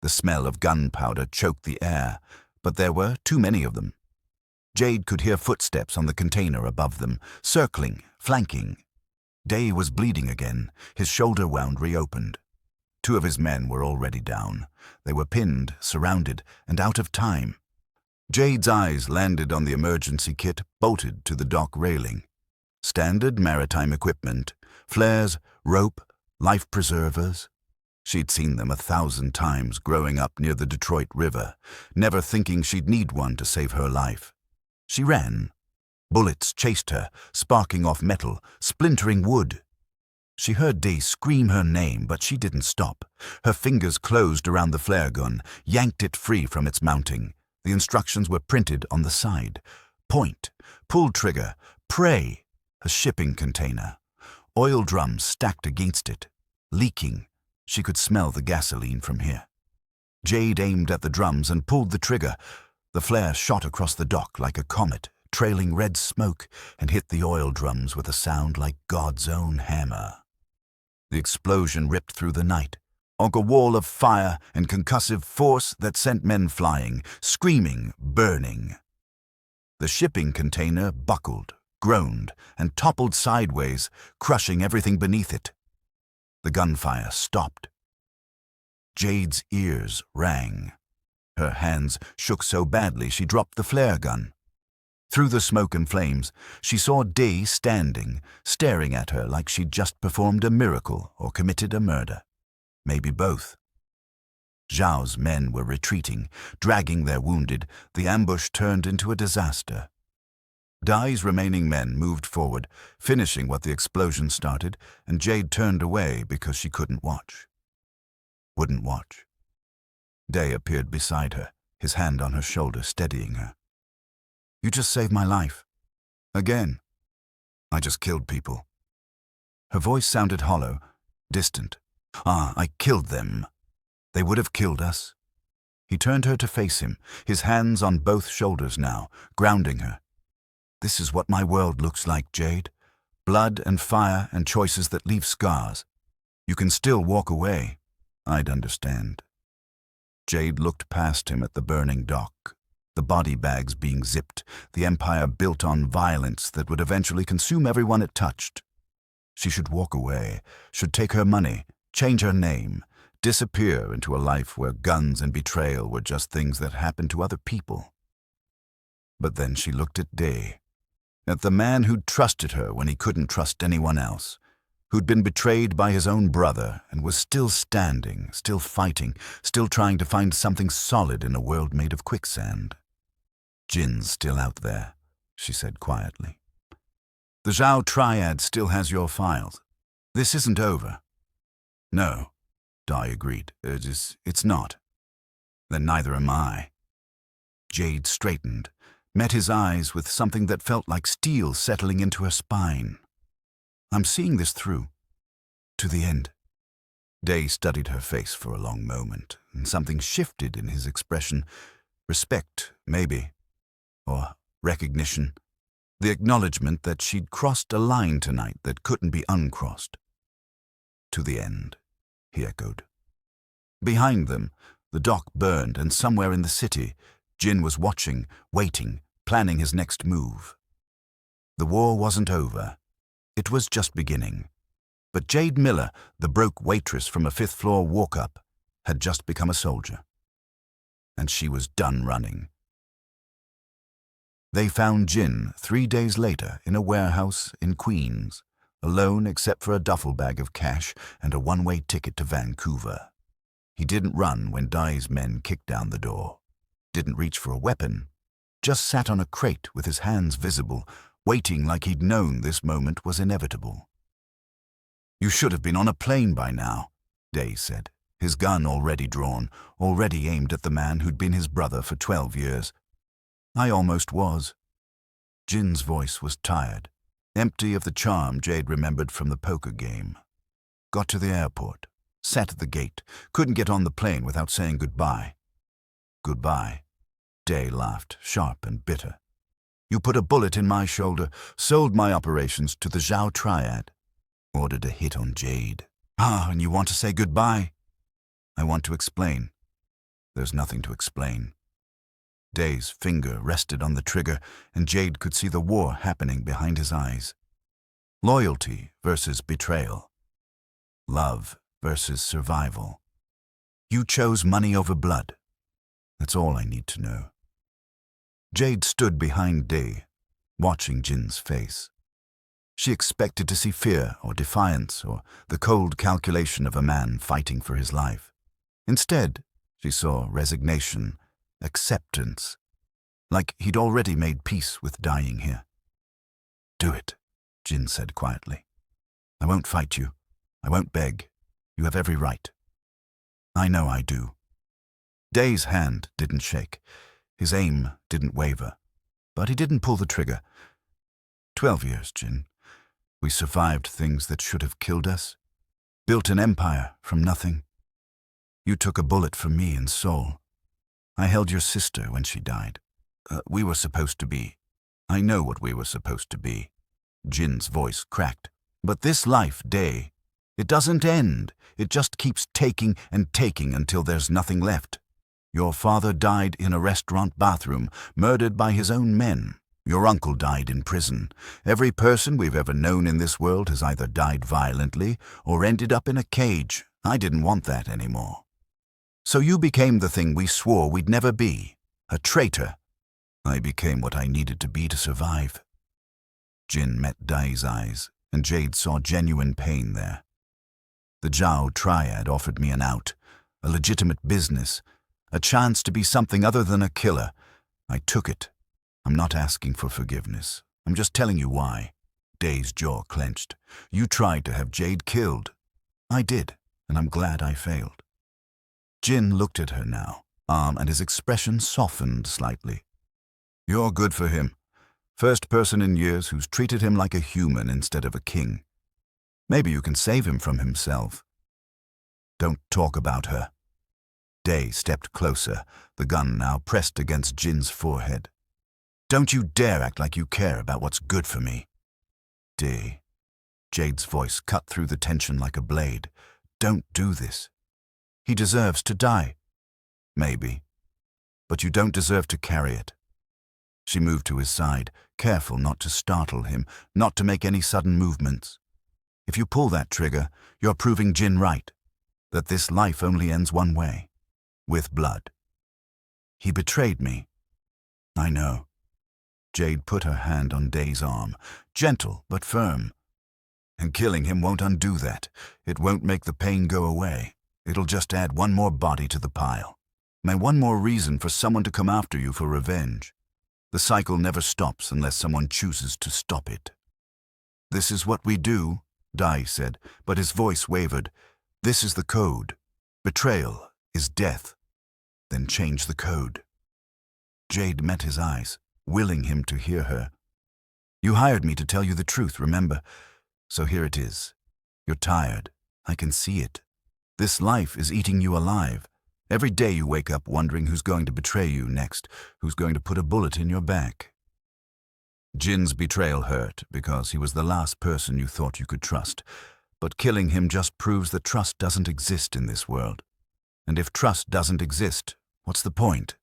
The smell of gunpowder choked the air, but there were too many of them. Jade could hear footsteps on the container above them, circling, flanking. Dae was bleeding again, his shoulder wound reopened. 2 of his men were already down. They were pinned, surrounded, and out of time. Jade's eyes landed on the emergency kit bolted to the dock railing. Standard maritime equipment, flares, rope, life preservers. She'd seen them 1,000 times growing up near the Detroit River, never thinking she'd need one to save her life. She ran. Bullets chased her, sparking off metal, splintering wood. She heard Dae scream her name, but she didn't stop. Her fingers closed around the flare gun, yanked it free from its mounting. The instructions were printed on the side. Point, pull trigger, pray. A shipping container. Oil drums stacked against it, leaking. She could smell the gasoline from here. Jade aimed at the drums and pulled the trigger. The flare shot across the dock like a comet, trailing red smoke, and hit the oil drums with a sound like God's own hammer. The explosion ripped through the night, like a wall of fire and concussive force that sent men flying, screaming, burning. The shipping container buckled, groaned and toppled sideways, crushing everything beneath it. The gunfire stopped. Jade's ears rang. Her hands shook so badly she dropped the flare gun. Through the smoke and flames, she saw Dae standing, staring at her like she'd just performed a miracle or committed a murder. Maybe both. Zhao's men were retreating, dragging their wounded. The ambush turned into a disaster. Dae's remaining men moved forward, finishing what the explosion started, and Jade turned away because she couldn't watch. Wouldn't watch. Dae appeared beside her, his hand on her shoulder, steadying her. "You just saved my life. Again. I just killed people." Her voice sounded hollow, distant. "I killed them. They would have killed us." He turned her to face him, his hands on both shoulders now, grounding her. "This is what my world looks like, Jade. Blood and fire and choices that leave scars. You can still walk away. I'd understand." Jade looked past him at the burning dock, the body bags being zipped, the empire built on violence that would eventually consume everyone it touched. She should walk away, should take her money, change her name, disappear into a life where guns and betrayal were just things that happened to other people. But then she looked at Dae, at the man who'd trusted her when he couldn't trust anyone else, who'd been betrayed by his own brother and was still standing, still fighting, still trying to find something solid in a world made of quicksand. "Jin's still out there," she said quietly. "The Zhao Triad still has your files. This isn't over." "No," Dae agreed. It's not." "Then neither am I." Jade straightened, met his eyes with something that felt like steel settling into her spine. "I'm seeing this through. To the end." Dae studied her face for a long moment, and something shifted in his expression. Respect, maybe. Or recognition. The acknowledgement that she'd crossed a line tonight that couldn't be uncrossed. "To the end," he echoed. Behind them, the dock burned, and somewhere in the city, Jin was watching, waiting, planning his next move. The war wasn't over. It was just beginning. But Jade Miller, the broke waitress from a fifth-floor walk-up, had just become a soldier. And she was done running. They found Jin 3 days later in a warehouse in Queens, alone except for a duffel bag of cash and a one-way ticket to Vancouver. He didn't run when Dae's men kicked down the door, didn't reach for a weapon, just sat on a crate with his hands visible, waiting like he'd known this moment was inevitable. "You should have been on a plane by now," Dae said, his gun already drawn, already aimed at the man who'd been his brother for 12 years. "I almost was." Jin's voice was tired, empty of the charm Jade remembered from the poker game. "Got to the airport, sat at the gate, couldn't get on the plane without saying goodbye." "Goodbye?" Dae laughed, sharp and bitter. "You put a bullet in my shoulder, sold my operations to the Zhao Triad, ordered a hit on Jade. And you want to say goodbye?" "I want to explain." "There's nothing to explain." Dae's finger rested on the trigger, and Jade could see the war happening behind his eyes. Loyalty versus betrayal. Love versus survival. You chose money over blood. That's all I need to know. Jade stood behind Dae, watching Jin's face. She expected to see fear or defiance or the cold calculation of a man fighting for his life. Instead, she saw resignation, acceptance, like he'd already made peace with dying here. "Do it," Jin said quietly. "I won't fight you. I won't beg. You have every right." "I know I do." Dae's hand didn't shake. His aim didn't waver. But he didn't pull the trigger. 12 years, Jin. We survived things that should have killed us. Built an empire from nothing. You took a bullet for me and Seoul. I held your sister when she died. We were supposed to be. I know what we were supposed to be. Jin's voice cracked. But this life, Dae, it doesn't end. It just keeps taking and taking until there's nothing left. Your father died in a restaurant bathroom, murdered by his own men. Your uncle died in prison. Every person we've ever known in this world has either died violently or ended up in a cage. I didn't want that anymore. So you became the thing we swore we'd never be, a traitor. I became what I needed to be to survive. Jin met Dae's eyes, and Jade saw genuine pain there. The Zhao triad offered me an out, a legitimate business, a chance to be something other than a killer. I took it. I'm not asking for forgiveness. I'm just telling you why. Dae's jaw clenched. You tried to have Jade killed. I did, and I'm glad I failed. Jin looked at her now, and his expression softened slightly. You're good for him. First person in years who's treated him like a human instead of a king. Maybe you can save him from himself. Don't talk about her. Dae stepped closer, the gun now pressed against Jin's forehead. Don't you dare act like you care about what's good for me. Dae. Jade's voice cut through the tension like a blade. Don't do this. He deserves to die. Maybe. But you don't deserve to carry it. She moved to his side, careful not to startle him, not to make any sudden movements. If you pull that trigger, you're proving Jin right, that this life only ends one way, with blood. He betrayed me. I know. Jade put her hand on Dae's arm, gentle but firm. And killing him won't undo that. It won't make the pain go away. It'll just add one more body to the pile. And one more reason for someone to come after you for revenge. The cycle never stops unless someone chooses to stop it. This is what we do, Dae said, but his voice wavered. This is the code. Betrayal is death. Then change the code. Jade met his eyes, willing him to hear her. You hired me to tell you the truth, remember? So here it is. You're tired. I can see it. This life is eating you alive. Every day you wake up wondering who's going to betray you next, who's going to put a bullet in your back. Jin's betrayal hurt because he was the last person you thought you could trust. But killing him just proves that trust doesn't exist in this world. And if trust doesn't exist, what's the point?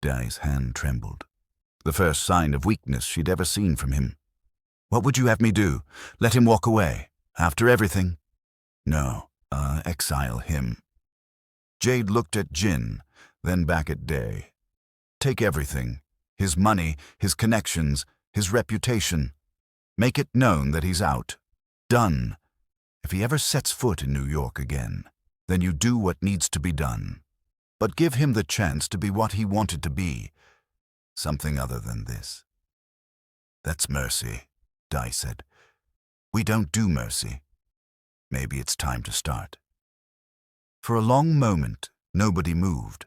Dae's hand trembled. The first sign of weakness she'd ever seen from him. What would you have me do? Let him walk away? After everything? No, exile him. Jade looked at Jin, then back at Dae. Take everything. His money, his connections, his reputation. Make it known that he's out. Done. If he ever sets foot in New York again, then you do what needs to be done. But give him the chance to be what he wanted to be. Something other than this. That's mercy, Dae said. We don't do mercy. Maybe it's time to start. For a long moment, nobody moved.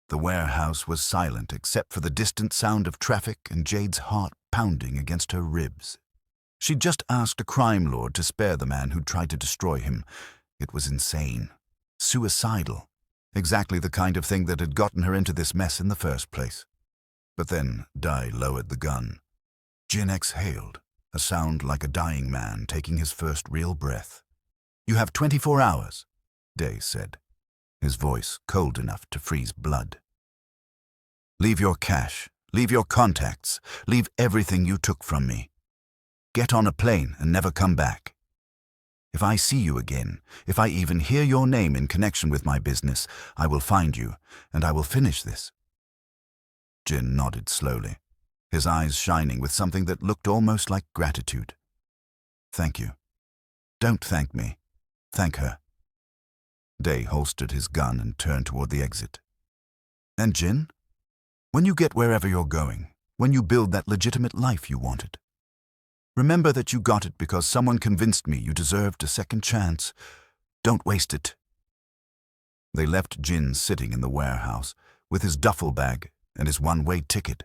The warehouse was silent except for the distant sound of traffic and Jade's heart pounding against her ribs. She'd just asked a crime lord to spare the man who'd tried to destroy him. It was insane. Suicidal. Exactly the kind of thing that had gotten her into this mess in the first place. But then Dae lowered the gun. Jin exhaled, a sound like a dying man taking his first real breath. You have 24 hours, Dae said, his voice cold enough to freeze blood. Leave your cash, leave your contacts, leave everything you took from me. Get on a plane and never come back. If I see you again, if I even hear your name in connection with my business, I will find you, and I will finish this. Jin nodded slowly, his eyes shining with something that looked almost like gratitude. Thank you. Don't thank me. Thank her. Dae holstered his gun and turned toward the exit. And Jin? When you get wherever you're going, when you build that legitimate life you wanted, remember that you got it because someone convinced me you deserved a second chance. Don't waste it. They left Jin sitting in the warehouse with his duffel bag and his one-way ticket,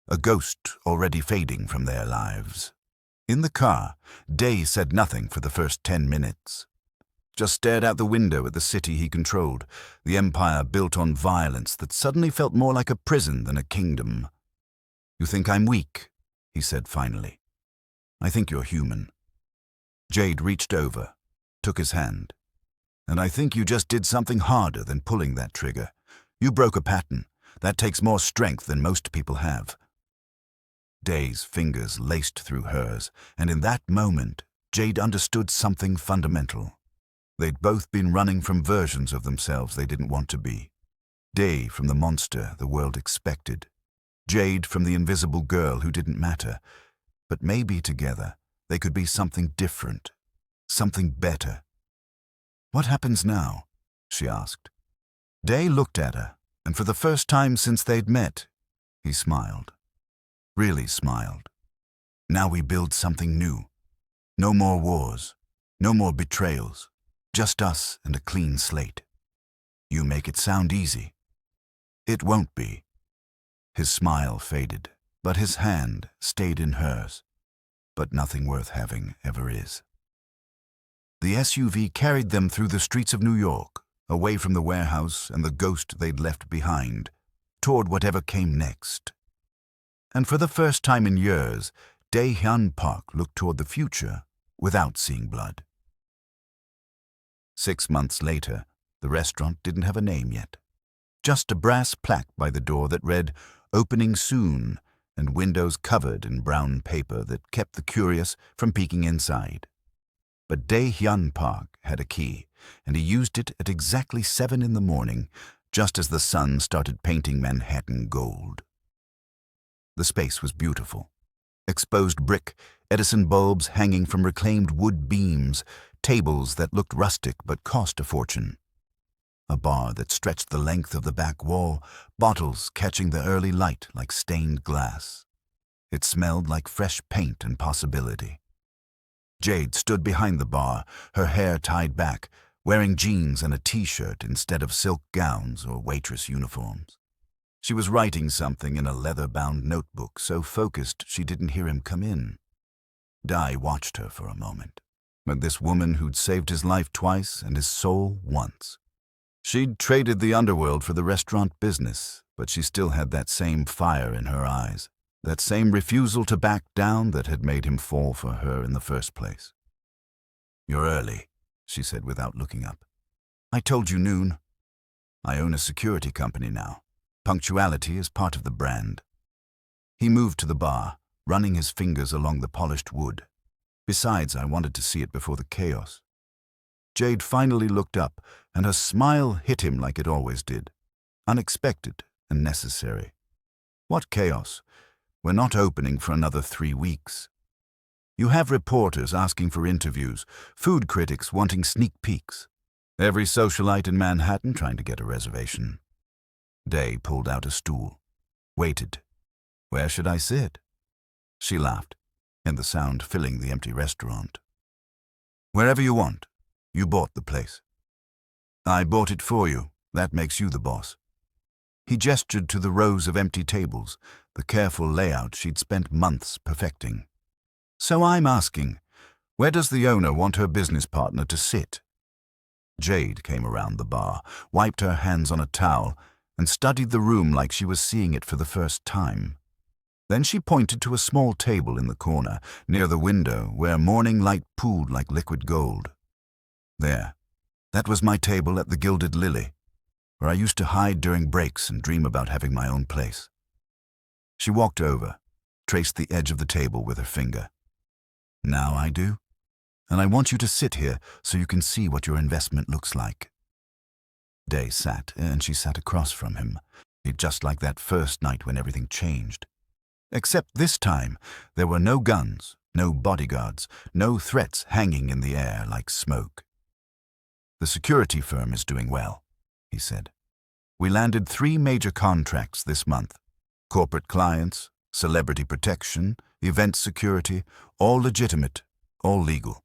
a ghost already fading from their lives. In the car, Dae said nothing for the first 10 minutes. Just stared out the window at the city he controlled, the empire built on violence that suddenly felt more like a prison than a kingdom. You think I'm weak, he said finally. I think you're human. Jade reached over, took his hand. And I think you just did something harder than pulling that trigger. You broke a pattern. That takes more strength than most people have. Dae's fingers laced through hers, and in that moment, Jade understood something fundamental. They'd both been running from versions of themselves they didn't want to be. Dae from the monster the world expected. Jade from the invisible girl who didn't matter. But maybe together, they could be something different, something better. "What happens now?" she asked. Dae looked at her, and for the first time since they'd met, he smiled. Really smiled. "Now we build something new. No more wars, no more betrayals, just us and a clean slate. You make it sound easy. It won't be." His smile faded, but his hand stayed in hers. But nothing worth having ever is. The SUV carried them through the streets of New York, away from the warehouse and the ghost they'd left behind, toward whatever came next. And for the first time in years, Dae-hyun Park looked toward the future without seeing blood. 6 months later, the restaurant didn't have a name yet. Just a brass plaque by the door that read, "Opening soon," and windows covered in brown paper that kept the curious from peeking inside. But Dae-hyun Park had a key, and he used it at exactly 7 in the morning, just as the sun started painting Manhattan gold. The space was beautiful. Exposed brick, Edison bulbs hanging from reclaimed wood beams, tables that looked rustic but cost a fortune. A bar that stretched the length of the back wall, bottles catching the early light like stained glass. It smelled like fresh paint and possibility. Jade stood behind the bar, her hair tied back, wearing jeans and a t-shirt instead of silk gowns or waitress uniforms. She was writing something in a leather-bound notebook, so focused she didn't hear him come in. Dae watched her for a moment. But this woman who'd saved his life twice and his soul once. She'd traded the underworld for the restaurant business, but she still had that same fire in her eyes, that same refusal to back down that had made him fall for her in the first place. "You're early," she said without looking up. "I told you noon. I own a security company now. Punctuality is part of the brand." He moved to the bar, running his fingers along the polished wood. "Besides, I wanted to see it before the chaos." Jade finally looked up, and her smile hit him like it always did. Unexpected and necessary. "What chaos? We're not opening for another 3 weeks. You have reporters asking for interviews, food critics wanting sneak peeks. Every socialite in Manhattan trying to get a reservation." Dae pulled out a stool. Waited. "Where should I sit?" She laughed, and the sound filling the empty restaurant. "Wherever you want. You bought the place." "I bought it for you. That makes you the boss." He gestured to the rows of empty tables, the careful layout she'd spent months perfecting. "So I'm asking, where does the owner want her business partner to sit?" Jade came around the bar, wiped her hands on a towel, and studied the room like she was seeing it for the first time. Then she pointed to a small table in the corner, near the window, where morning light pooled like liquid gold. "There. That was my table at the Gilded Lily, where I used to hide during breaks and dream about having my own place." She walked over, traced the edge of the table with her finger. "Now I do. And I want you to sit here so you can see what your investment looks like." Dae sat, and she sat across from him, just like that first night when everything changed. Except this time, there were no guns, no bodyguards, no threats hanging in the air like smoke. "The security firm is doing well," he said. "We landed 3 major contracts this month. Corporate clients, celebrity protection, event security, all legitimate, all legal."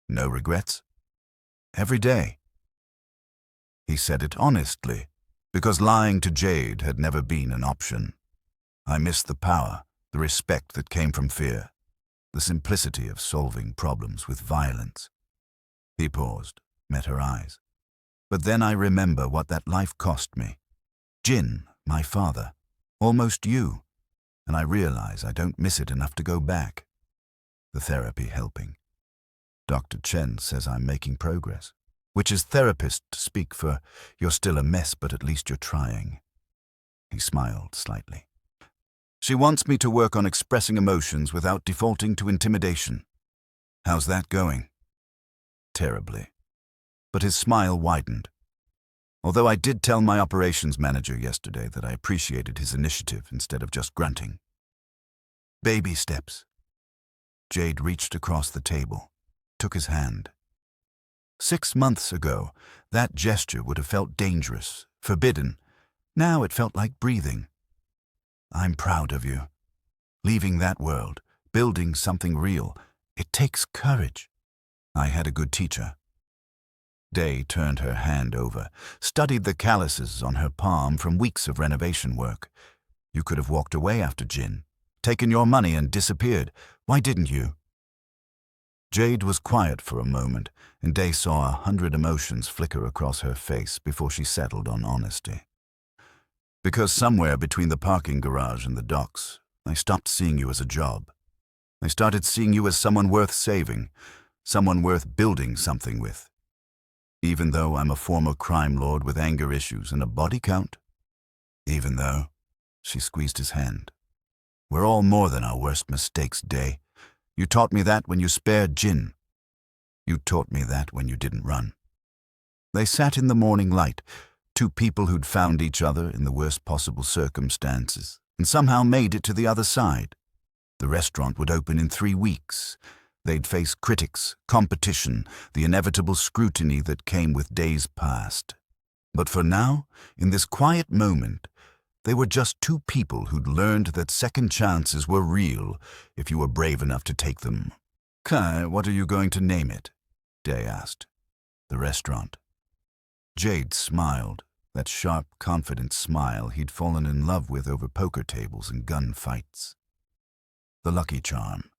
"No regrets?" "Every day." He said it honestly, because lying to Jade had never been an option. "I miss the power, the respect that came from fear, the simplicity of solving problems with violence." He paused, met her eyes. "But then I remember what that life cost me. Jin, my father, almost you, and I realize I don't miss it enough to go back. The therapy helping. Dr. Chen says I'm making progress, which is therapist speak for you're still a mess, but at least you're trying." He smiled slightly. She wants me to work on expressing emotions without defaulting to intimidation. How's that going? Terribly. But his smile widened. Although I did tell my operations manager yesterday that I appreciated his initiative instead of just grunting. Baby steps. Jade reached across the table, took his hand. 6 months ago, that gesture would have felt dangerous, forbidden. Now it felt like breathing. I'm proud of you. Leaving that world, building something real, it takes courage. I had a good teacher. Dae turned her hand over, studied the calluses on her palm from weeks of renovation work. You could have walked away after Jin, taken your money and disappeared. Why didn't you? Jade was quiet for a moment, and Dae saw 100 emotions flicker across her face before she settled on honesty. Because somewhere between the parking garage and the docks, I stopped seeing you as a job. I started seeing you as someone worth saving, someone worth building something with. Even though I'm a former crime lord with anger issues and a body count. Even though, she squeezed his hand. We're all more than our worst mistakes, Dae. You taught me that when you spared Jin. You taught me that when you didn't run. They sat in the morning light, two people who'd found each other in the worst possible circumstances, and somehow made it to the other side. The restaurant would open in 3 weeks. They'd face critics, competition, the inevitable scrutiny that came with Dae's past. But for now, in this quiet moment, they were just two people who'd learned that second chances were real if you were brave enough to take them. Kai, what are you going to name it? Dae asked. The restaurant. Jade smiled, that sharp, confident smile he'd fallen in love with over poker tables and gunfights. The Lucky Charm.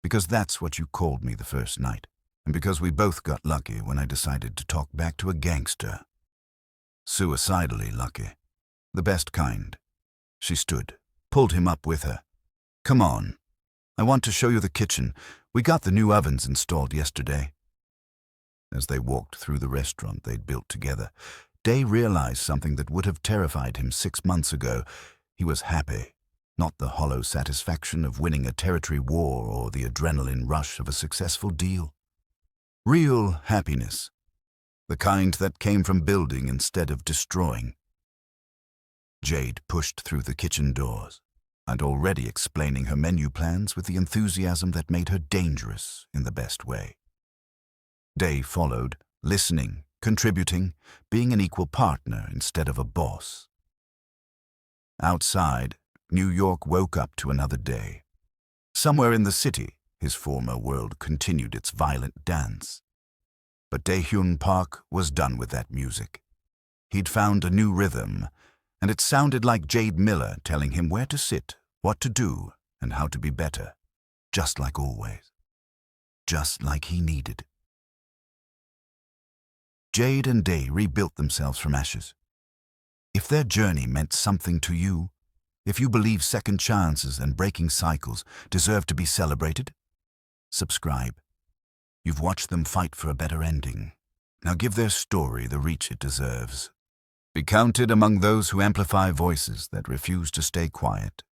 Because that's what you called me the first night, and because we both got lucky when I decided to talk back to a gangster. Suicidally lucky. The best kind. She stood, pulled him up with her. Come on. I want to show you the kitchen. We got the new ovens installed yesterday. As they walked through the restaurant they'd built together, Dae realized something that would have terrified him 6 months ago. He was happy, not the hollow satisfaction of winning a territory war or the adrenaline rush of a successful deal. Real happiness, the kind that came from building instead of destroying. Jade pushed through the kitchen doors, and already explaining her menu plans with the enthusiasm that made her dangerous in the best way. Dae followed, listening, contributing, being an equal partner instead of a boss. Outside, New York woke up to another day. Somewhere in the city, his former world continued its violent dance. But Dae-hyun Park was done with that music. He'd found a new rhythm, and it sounded like Jade Miller telling him where to sit, what to do, and how to be better. Just like always. Just like he needed. Jade and Dae rebuilt themselves from ashes. If their journey meant something to you, if you believe second chances and breaking cycles deserve to be celebrated, subscribe. You've watched them fight for a better ending. Now give their story the reach it deserves. Be counted among those who amplify voices that refuse to stay quiet.